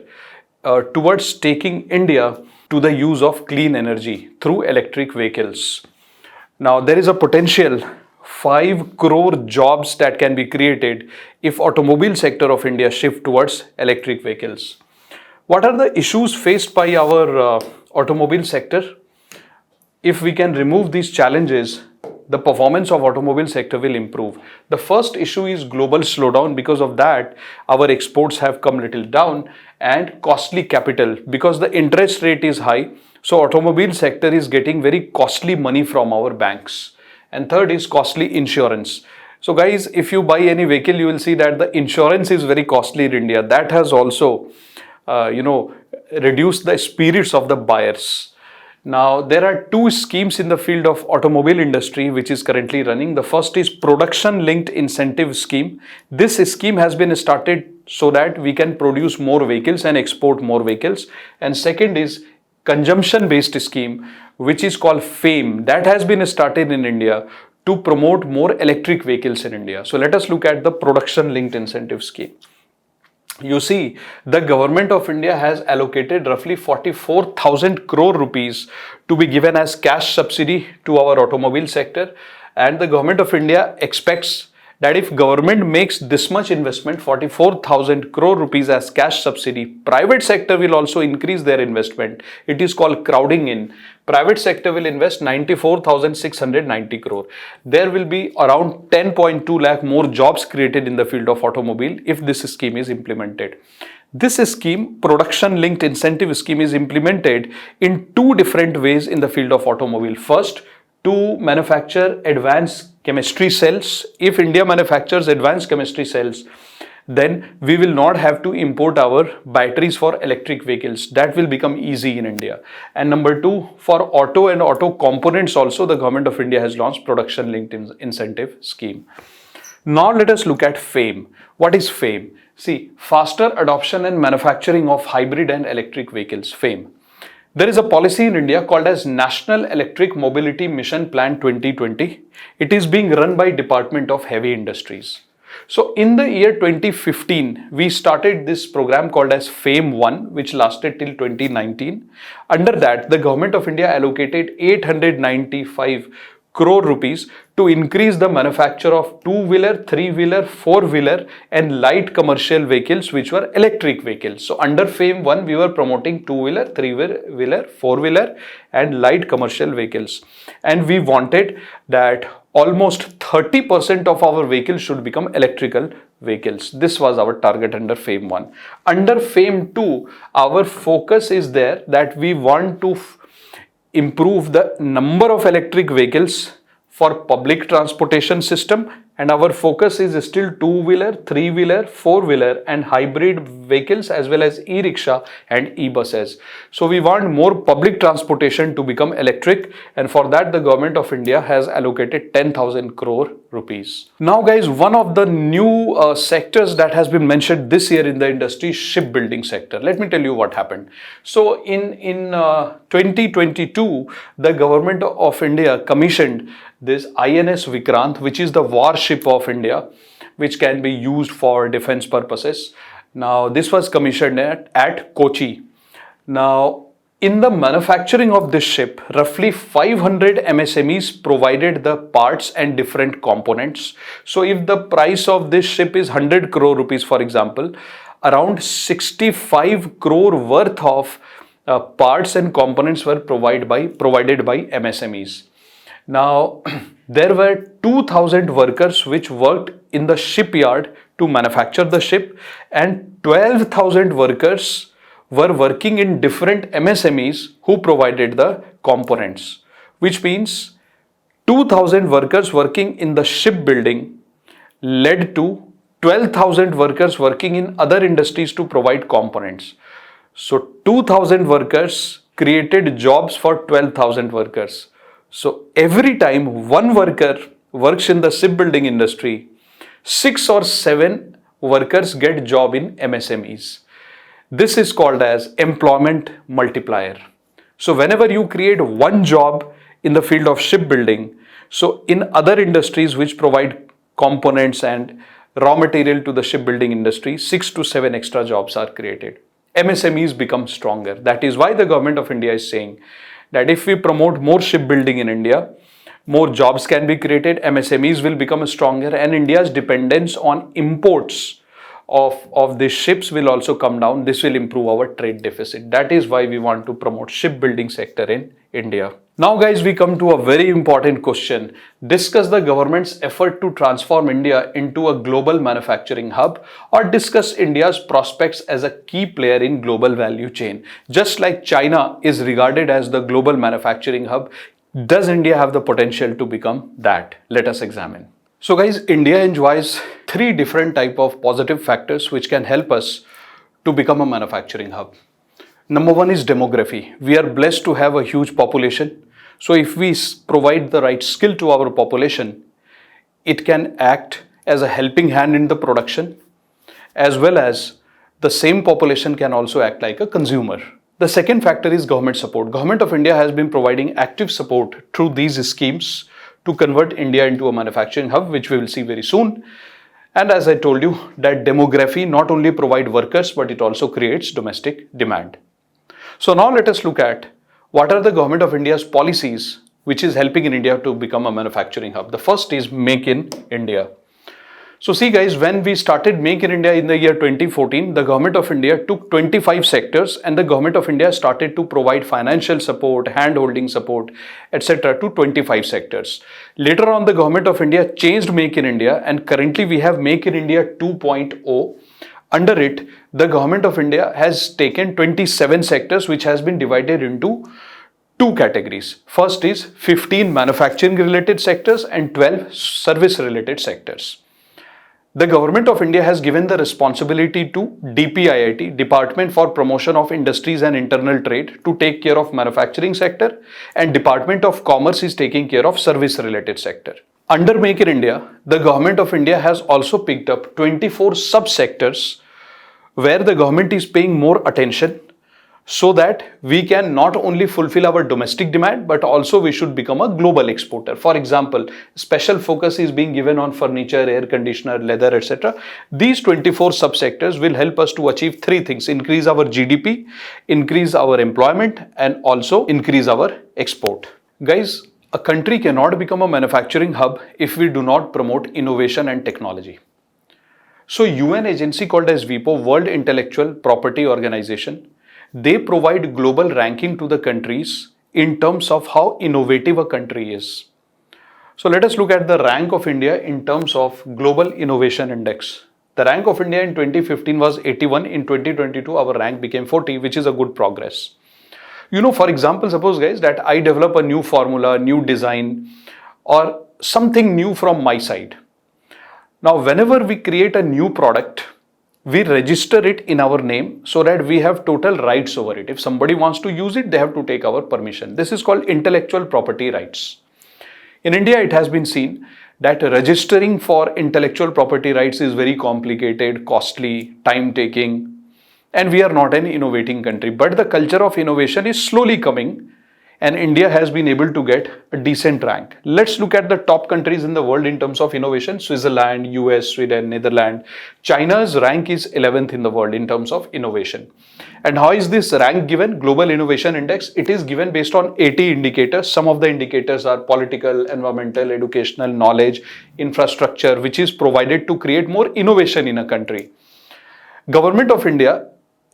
towards taking India to the use of clean energy through electric vehicles. Now, there is a potential 5 crore jobs that can be created if automobile sector of India shift towards electric vehicles. What are the issues faced by our automobile sector? If we can remove these challenges, the performance of automobile sector will improve. The first issue is global slowdown. Because of that, our exports have come little down, and costly capital because the interest rate is high. So automobile sector is getting very costly money from our banks. And third is costly insurance. So guys, if you buy any vehicle, you will see that the insurance is very costly in India. That has also, reduced the spirits of the buyers. Now, there are two schemes in the field of automobile industry which is currently running. The first is production linked incentive scheme. This scheme has been started so that we can produce more vehicles and export more vehicles. And second is consumption based scheme, which is called FAME. That has been started in India to promote more electric vehicles in India. So let us look at the production linked incentive scheme. You see, the government of India has allocated roughly 44,000 crore rupees to be given as cash subsidy to our automobile sector. And the government of India expects that if government makes this much investment, 44,000 crore rupees as cash subsidy, private sector will also increase their investment. It is called crowding in. Private sector will invest 94,690 crore. There will be around 10.2 lakh more jobs created in the field of automobile if this scheme is implemented. This scheme, production linked incentive scheme, is implemented in two different ways in the field of automobile. First, to manufacture advanced chemistry cells. If India manufactures advanced chemistry cells, then we will not have to import our batteries for electric vehicles. That will become easy in India. And number two, for auto and auto components also, the government of India has launched production linked incentive scheme. Now let us look at FAME. What is FAME? See, faster adoption and manufacturing of hybrid and electric vehicles, FAME. There is a policy in India called as National Electric Mobility Mission Plan 2020. It is being run by Department of Heavy Industries. So in the year 2015, we started this program called as FAME 1, which lasted till 2019. Under that, the government of India allocated 895 crore rupees to increase the manufacture of two-wheeler, three-wheeler, four-wheeler and light commercial vehicles which were electric vehicles. So under FAME 1, we were promoting two-wheeler, three-wheeler, four-wheeler and light commercial vehicles. And we wanted that almost 30% of our vehicles should become electrical vehicles. This was our target under FAME 1. Under FAME 2, our focus is there that we want to improve the number of electric vehicles for public transportation system, and our focus is still two-wheeler, three-wheeler, four-wheeler and hybrid vehicles as well as e-rickshaw and e-buses. So we want more public transportation to become electric, and for that the government of India has allocated 10,000 crore rupees. Now guys, one of the new sectors that has been mentioned this year in the industry is shipbuilding sector. Let me tell you what happened. So in 2022, the government of India commissioned this INS Vikrant, which is the warship of India, which can be used for defense purposes. Now, this was commissioned at Kochi. Now, in the manufacturing of this ship, roughly 500 MSMEs provided the parts and different components. So, if the price of this ship is 100 crore rupees, for example, around 65 crore worth of parts and components were provided by MSMEs. Now, there were 2,000 workers which worked in the shipyard to manufacture the ship, and 12,000 workers were working in different MSMEs who provided the components, which means 2,000 workers working in the shipbuilding led to 12,000 workers working in other industries to provide components. So 2,000 workers created jobs for 12,000 workers. So every time one worker works in the shipbuilding industry, 6 or 7 workers get job in MSMEs. This is called as employment multiplier. So whenever you create one job in the field of shipbuilding, so in other industries which provide components and raw material to the shipbuilding industry, 6 to 7 extra jobs are created. MSMEs become stronger. That is why the government of India is saying that if we promote more shipbuilding in India, more jobs can be created, MSMEs will become stronger, and India's dependence on imports of these ships will also come down. This will improve our trade deficit. That is why we want to promote shipbuilding sector in India. Now guys, we come to a very important question. Discuss the government's effort to transform India into a global manufacturing hub, or discuss India's prospects as a key player in global value chain. Just like China is regarded as the global manufacturing hub, does India have the potential to become that? Let us examine. So guys, India enjoys three different type of positive factors which can help us to become a manufacturing hub. Number one is demography. We are blessed to have a huge population. So if we provide the right skill to our population, it can act as a helping hand in the production, as well as the same population can also act like a consumer. The second factor is government support. Government of India has been providing active support through these schemes to convert India into a manufacturing hub, which we will see very soon. And as I told you, that demography not only provide workers, but it also creates domestic demand. So now let us look at what are the government of India's policies which is helping in India to become a manufacturing hub. The first is Make in India. So see guys, when we started Make in India in the year 2014, the government of India took 25 sectors and the government of India started to provide financial support, hand-holding support, etc. to 25 sectors. Later on, the government of India changed Make in India, and currently we have Make in India 2.0. Under it, the government of India has taken 27 sectors which has been divided into two categories. First is 15 manufacturing related sectors and 12 service related sectors. The government of India has given the responsibility to DPIIT, Department for Promotion of Industries and Internal Trade, to take care of manufacturing sector, and Department of Commerce is taking care of service related sector. Under Make in India, the government of India has also picked up 24 subsectors where the government is paying more attention, so that we can not only fulfill our domestic demand, but also we should become a global exporter. For example, special focus is being given on furniture, air conditioner, leather, etc. These 24 subsectors will help us to achieve three things: increase our GDP, increase our employment, and also increase our export. Guys, a country cannot become a manufacturing hub if we do not promote innovation and technology. So UN agency called as WIPO, World Intellectual Property Organization, they provide global ranking to the countries in terms of how innovative a country is. So let us look at the rank of India in terms of Global Innovation Index. The rank of India in 2015 was 81. In 2022, our rank became 40, which is a good progress. You know, for example, suppose guys that I develop a new formula, new design, or something new from my side. Now, whenever we create a new product, we register it in our name so that we have total rights over it. If somebody wants to use it, they have to take our permission. This is called intellectual property rights. In India, it has been seen that registering for intellectual property rights is very complicated, costly, time-taking, and we are not an innovating country. But the culture of innovation is slowly coming, and India has been able to get a decent rank. Let's look at the top countries in the world in terms of innovation: Switzerland, US, Sweden, Netherlands. China's rank is 11th in the world in terms of innovation. And how is this rank given? Global Innovation Index. It is given based on 80 indicators. Some of the indicators are political, environmental, educational, knowledge, infrastructure, which is provided to create more innovation in a country. Government of India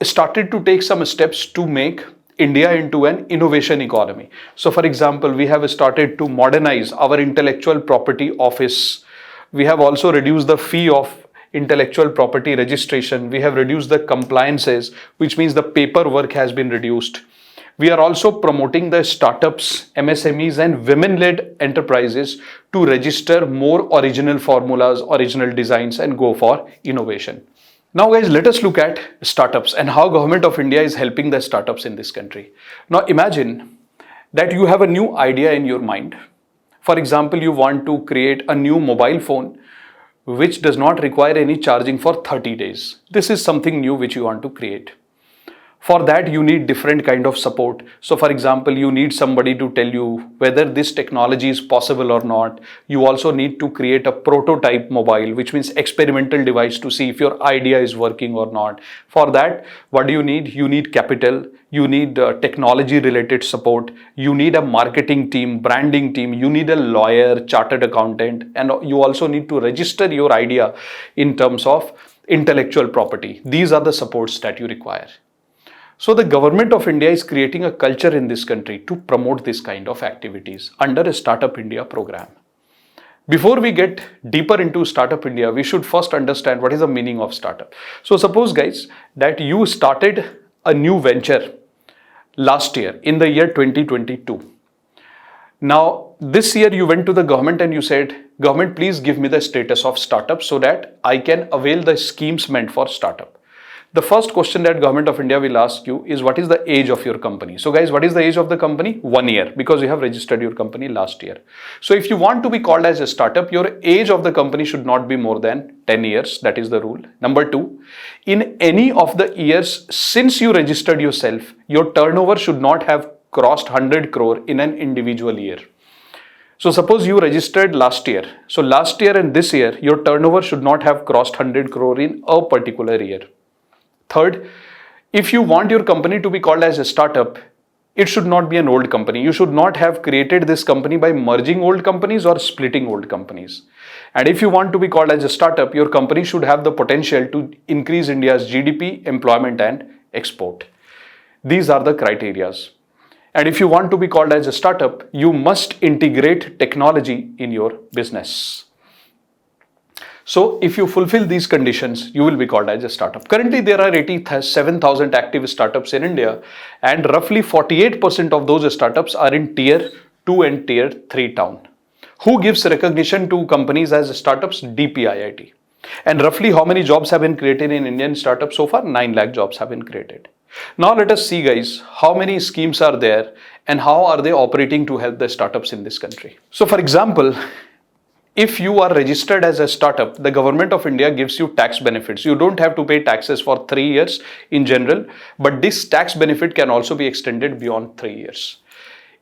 started to take some steps to make India into an innovation economy. So for example, we have started to modernize our intellectual property office. We have also reduced the fee of intellectual property registration. We have reduced the compliances, which means the paperwork has been reduced. We are also promoting the startups, MSMEs and women-led enterprises to register more original formulas, original designs and go for innovation. Now guys, let us look at startups and how government of India is helping the startups in this country. Now imagine that you have a new idea in your mind. For example, you want to create a new mobile phone which does not require any charging for 30 days. This is something new which you want to create. For that, you need different kind of support. So for example, you need somebody to tell you whether this technology is possible or not. You also need to create a prototype mobile, which means experimental device, to see if your idea is working or not. For that, what do you need? You need capital, you need technology related support, you need a marketing team, branding team, you need a lawyer, chartered accountant, and you also need to register your idea in terms of intellectual property. These are the supports that you require. So the government of India is creating a culture in this country to promote this kind of activities under a Startup India program. Before we get deeper into Startup India, we should first understand what is the meaning of startup. So suppose guys that you started a new venture last year in the year 2022. Now this year you went to the government and you said, government, please give me the status of startup so that I can avail the schemes meant for startup. The first question that government of India will ask you is, what is the age of your company? So guys, what is the age of the company? 1 year, because you have registered your company last year. So if you want to be called as a startup, your age of the company should not be more than 10 years. That is the rule. Number two, in any of the years since you registered yourself, your turnover should not have crossed 100 crore in an individual year. So suppose you registered last year. So last year and this year, your turnover should not have crossed 100 crore in a particular year. Third, if you want your company to be called as a startup, it should not be an old company. You should not have created this company by merging old companies or splitting old companies. And if you want to be called as a startup, your company should have the potential to increase India's GDP, employment and export. These are the criterias. And if you want to be called as a startup, you must integrate technology in your business. So if you fulfill these conditions, you will be called as a startup. Currently, there are 87,000 active startups in India, and roughly 48% of those startups are in tier 2 and tier 3 town. Who gives recognition to companies as startups? DPIIT. And roughly how many jobs have been created in Indian startups so far? 9 lakh jobs have been created. Now let us see guys, how many schemes are there and how are they operating to help the startups in this country. So for example, if you are registered as a startup, the government of India gives you tax benefits. You don't have to pay taxes for 3 years in general, but this tax benefit can also be extended beyond 3 years.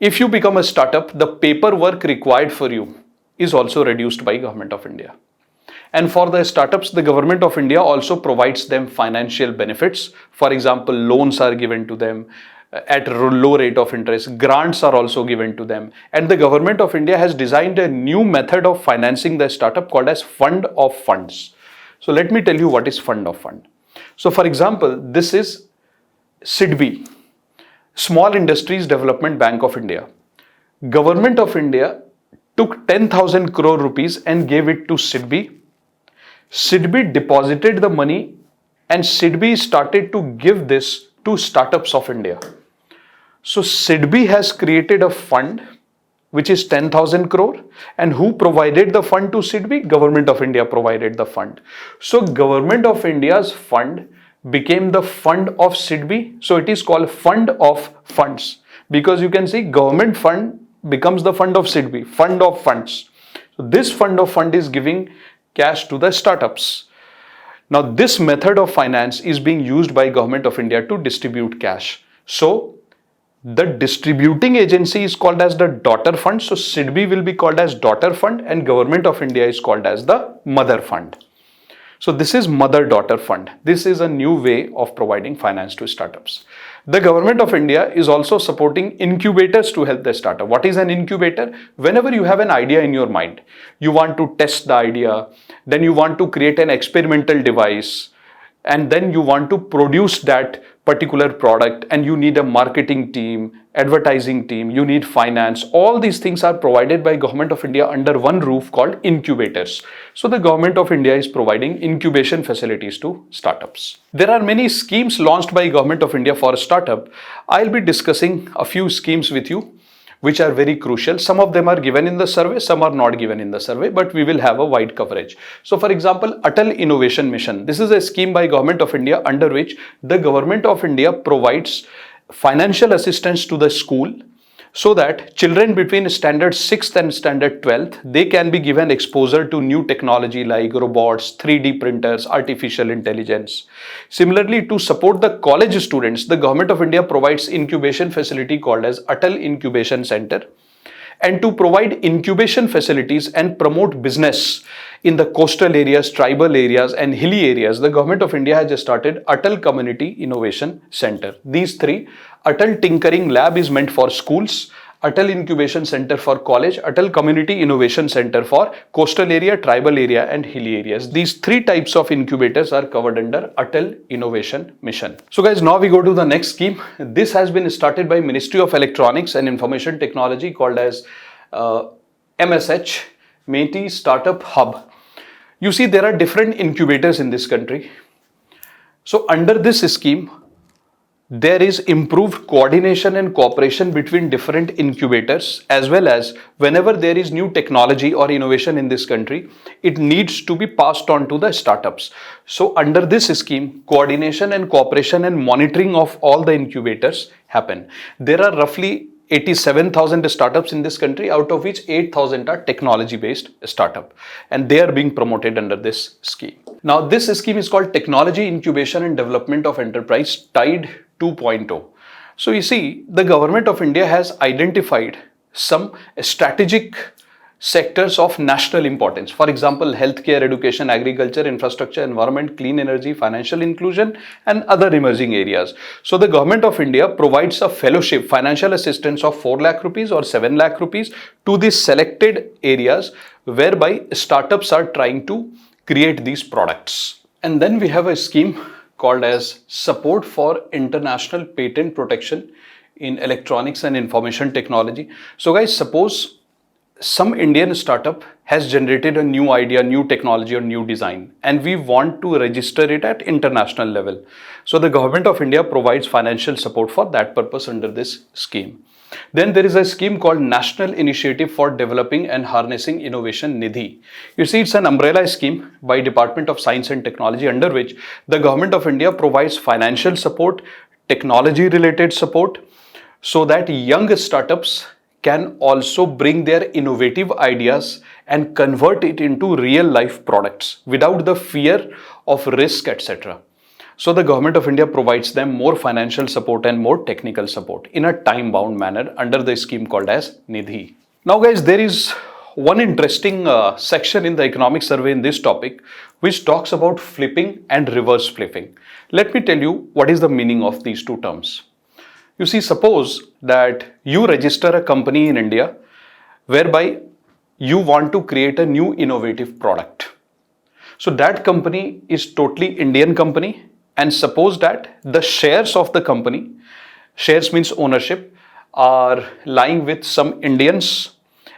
If you become a startup, the paperwork required for you is also reduced by government of India. And for the startups, the government of India also provides them financial benefits. For example, loans are given to them at low rate of interest. Grants are also given to them. And the government of India has designed a new method of financing the startup called as fund of funds. So let me tell you what is fund of fund. So for example, this is SIDBI, Small Industries Development Bank of India. Government of India took 10,000 crore rupees and gave it to SIDBI. SIDBI deposited the money and SIDBI started to give this to startups of India. So SIDBI has created a fund which is 10,000 crore, and who provided the fund to SIDBI? Government of India provided the fund. So Government of India's fund became the fund of SIDBI. So it is called fund of funds, because you can see government fund becomes the fund of SIDBI, fund of funds. So this fund of fund is giving cash to the startups. Now this method of finance is being used by Government of India to distribute cash. So the distributing agency is called as the daughter fund. So SIDBI will be called as daughter fund and Government of India is called as the mother fund. So this is mother-daughter fund. This is a new way of providing finance to startups. The Government of India is also supporting incubators to help the startup. What is an incubator? Whenever you have an idea in your mind, you want to test the idea, then you want to create an experimental device, and then you want to produce that particular product, and you need a marketing team, advertising team, you need finance. All these things are provided by Government of India under one roof called incubators. So the Government of India is providing incubation facilities to startups. There are many schemes launched by Government of India for a startup. I'll be discussing a few schemes with you which are very crucial. Some of them are given in the survey, some are not given in the survey, but we will have a wide coverage. So for example, Atal Innovation Mission. This is a scheme by Government of India under which the Government of India provides financial assistance to the school so that children between standard 6th and standard 12th, they can be given exposure to new technology like robots, 3D printers, artificial intelligence. Similarly, to support the college students, the government of India provides incubation facility called as Atal Incubation Center. And to provide incubation facilities and promote business in the coastal areas, tribal areas, and hilly areas, the government of India has started Atal Community Innovation Center. These three: Atal Tinkering Lab is meant for schools, Atal Incubation Center for college, Atal Community Innovation Center for coastal area, tribal area, and hilly areas. These three types of incubators are covered under Atal Innovation Mission. So guys, now we go to the next scheme. This has been started by Ministry of Electronics and Information Technology called as MSH, METI Startup Hub. You see, there are different incubators in this country. So under this scheme, there is improved coordination and cooperation between different incubators, as well as whenever there is new technology or innovation in this country, it needs to be passed on to the startups. So under this scheme, coordination and cooperation and monitoring of all the incubators happen. There are roughly 87,000 startups in this country, out of which 8,000 are technology-based startup, and they are being promoted under this scheme. Now, this scheme is called Technology Incubation and Development of Enterprise TIDE 2.0. So you see, the government of India has identified some strategic sectors of national importance. For example, healthcare, education, agriculture, infrastructure, environment, clean energy, financial inclusion, and other emerging areas. So the government of India provides a fellowship, financial assistance of 4 lakh rupees or 7 lakh rupees to these selected areas whereby startups are trying to create these products. And then we have a scheme called as Support for International Patent Protection in Electronics and Information Technology. So guys, suppose some Indian startup has generated a new idea, new technology, or new design, and we want to register it at international level. So the government of India provides financial support for that purpose under this scheme. Then there is a scheme called National Initiative for Developing and Harnessing Innovation Nidhi. You see, it's an umbrella scheme by Department of Science and Technology, under which the government of India provides financial support, technology related support, so that young startups can also bring their innovative ideas and convert it into real life products without the fear of risk, etc. So the government of India provides them more financial support and more technical support in a time-bound manner under the scheme called as Nidhi. Now guys, there is one interesting section in the economic survey in this topic which talks about flipping and reverse flipping. Let me tell you what is the meaning of these two terms. You see, suppose that you register a company in India whereby you want to create a new innovative product. So that company is totally Indian company, and suppose that the shares of the company, shares means ownership, are lying with some Indians,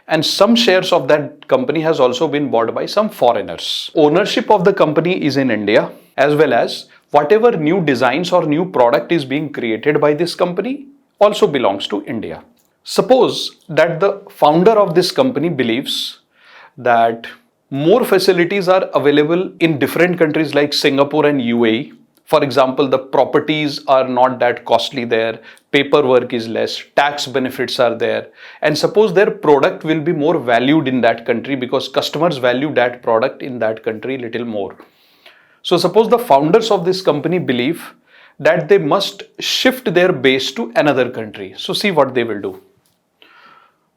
and some shares of that company has also been bought by some foreigners. Ownership of the company is in India, as well as whatever new designs or new product is being created by this company also belongs to India. Suppose that the founder of this company believes that more facilities are available in different countries like Singapore and UAE. For example, the properties are not that costly there, paperwork is less, tax benefits are there, and suppose their product will be more valued in that country because customers value that product in that country little more. So suppose the founders of this company believe that they must shift their base to another country. So see what they will do.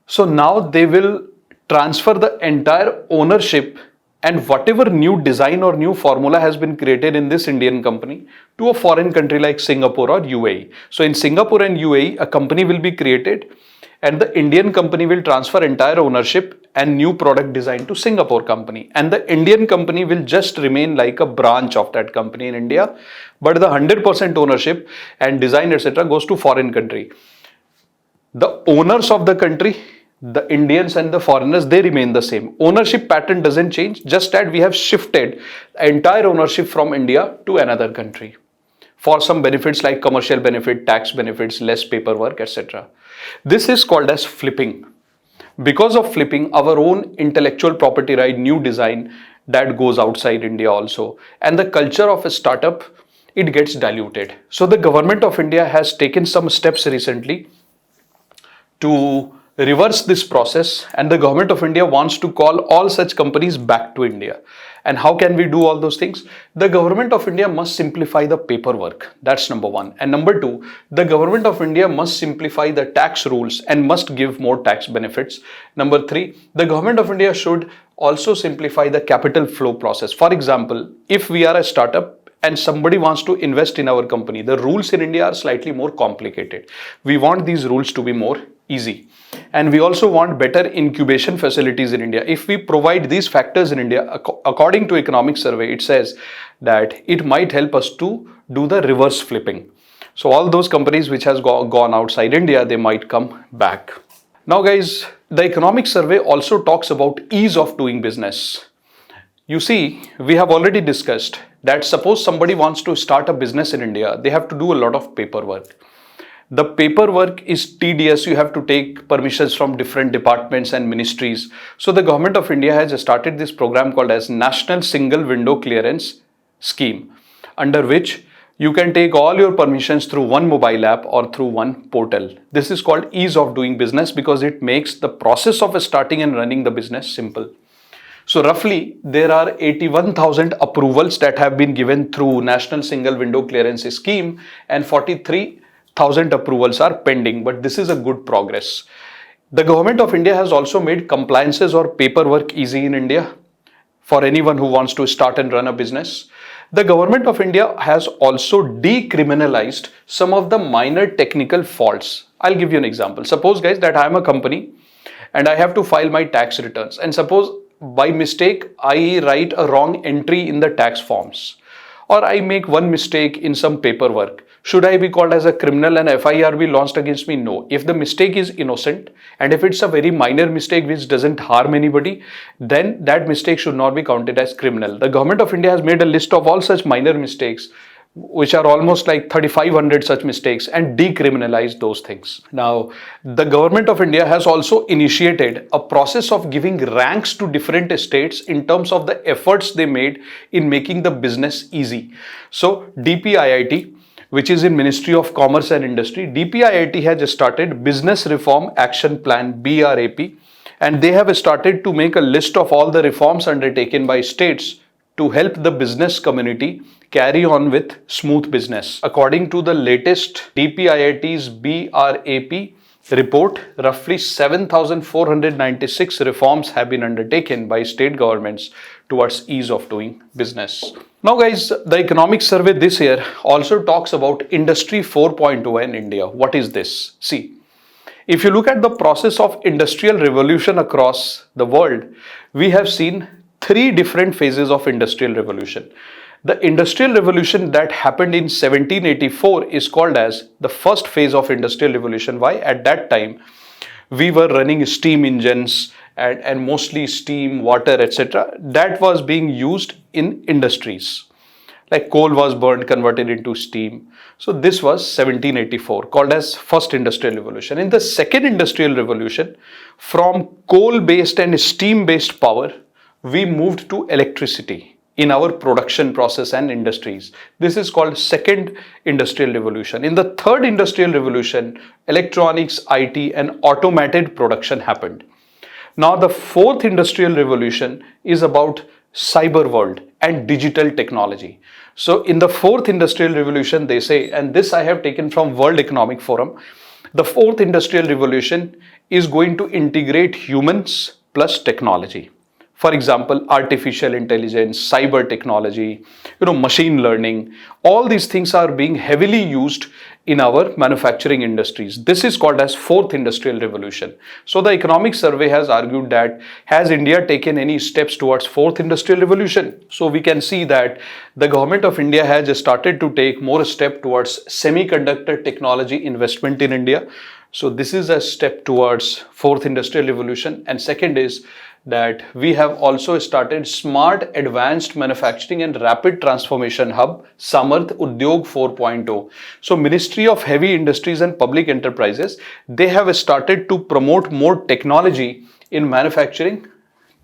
So now they will transfer the entire ownership and whatever new design or new formula has been created in this Indian company to a foreign country like Singapore or UAE. So in Singapore and UAE, a company will be created and the Indian company will transfer entire ownership and new product design to Singapore company, and the Indian company will just remain like a branch of that company in India, but the 100% ownership and design, etc. goes to foreign country. The owners of the country, the Indians and the foreigners, they remain the same. Ownership pattern doesn't change, just that we have shifted entire ownership from India to another country for some benefits like commercial benefit, tax benefits, less paperwork, etc. This is called as flipping. Because of flipping, our own intellectual property right, new design, that goes outside India also, and the culture of a startup, it gets diluted. So the government of India has taken some steps recently to reverse this process, and the government of India wants to call all such companies back to India. And how can we do all those things? The government of India must simplify the paperwork. That's number one. And number two, the government of India must simplify the tax rules and must give more tax benefits. Number three, the government of India should also simplify the capital flow process. For example, if we are a startup and somebody wants to invest in our company, the rules in India are slightly more complicated. We want these rules to be more easy. And we also want better incubation facilities in India. If we provide these factors in India, according to economic survey, it says that it might help us to do the reverse flipping. So all those companies which has gone outside India, they might come back. Now guys, the economic survey also talks about ease of doing business. You see, we have already discussed that suppose somebody wants to start a business in India, they have to do a lot of paperwork. The paperwork is tedious. You have to take permissions from different departments and ministries. So the government of India has started this program called as National Single Window Clearance Scheme, under which you can take all your permissions through one mobile app or through one portal. This is called ease of doing business because it makes the process of starting and running the business simple. So roughly there are 81,000 approvals that have been given through National Single Window Clearance Scheme, and 43,000 approvals are pending, but this is a good progress. The government of India has also made compliances or paperwork easy in India for anyone who wants to start and run a business. The government of India has also decriminalized some of the minor technical faults. I'll give you an example. Suppose guys that I am a company and I have to file my tax returns, and suppose by mistake I write a wrong entry in the tax forms, or I make one mistake in some paperwork. Should I be called as a criminal and FIR be launched against me? No. If the mistake is innocent and if it's a very minor mistake which doesn't harm anybody, then that mistake should not be counted as criminal. The government of India has made a list of all such minor mistakes, which are almost like 3,500 such mistakes, and decriminalize those things. Now, the government of India has also initiated a process of giving ranks to different states in terms of the efforts they made in making the business easy. So, DPIIT, which is in Ministry of Commerce and Industry, DPIIT has started Business Reform Action Plan, BRAP, and they have started to make a list of all the reforms undertaken by states to help the business community carry on with smooth business. According to the latest DPIIT's BRAP report, roughly 7,496 reforms have been undertaken by state governments towards ease of doing business. Now guys, the economic survey this year also talks about Industry 4.0 in India. What is this? See, if you look at the process of industrial revolution across the world, we have seen three different phases of industrial revolution. The industrial revolution that happened in 1784 is called as the first phase of industrial revolution. Why? At that time, we were running steam engines and mostly steam, water, etc. That was being used in industries. Like coal was burned, converted into steam. So this was 1784, called as first industrial revolution. In the second industrial revolution, from coal-based and steam-based power, we moved to electricity in our production process and industries. This is called second industrial revolution. In the third industrial revolution, electronics, IT and automated production happened. Now the fourth industrial revolution is about cyber world and digital technology. So in the fourth industrial revolution, they say, and this I have taken from World Economic Forum, the fourth industrial revolution is going to integrate humans plus technology. For example, artificial intelligence, cyber technology, machine learning, all these things are being heavily used in our manufacturing industries. This is called as fourth industrial revolution. So the economic survey has argued that, has India taken any steps towards fourth industrial revolution? So we can see that the government of India has started to take more step towards semiconductor technology investment in India. So this is a step towards fourth industrial revolution. And second is that we have also started Smart Advanced Manufacturing and Rapid Transformation Hub, Samarth Udyog 4.0. So Ministry of Heavy Industries and Public Enterprises, they have started to promote more technology in manufacturing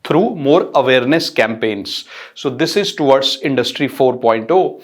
through more awareness campaigns. So this is towards Industry 4.0.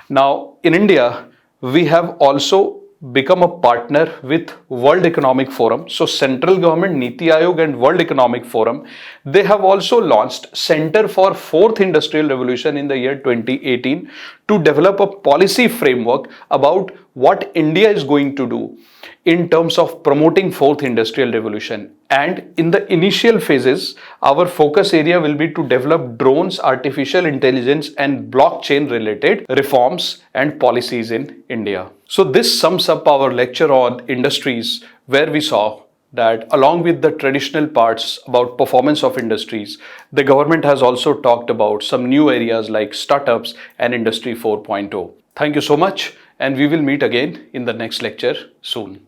Now in India, we have also become a partner with World Economic Forum. So central government, Niti Aayog and World Economic Forum, they have also launched Center for Fourth Industrial Revolution in the year 2018 to develop a policy framework about what India is going to do in terms of promoting fourth industrial revolution. And in the initial phases, our focus area will be to develop drones, artificial intelligence and blockchain related reforms and policies in India. So this sums up our lecture on industries, where we saw that along with the traditional parts about performance of industries, the government has also talked about some new areas like startups and Industry 4.0. Thank you so much, and we will meet again in the next lecture soon.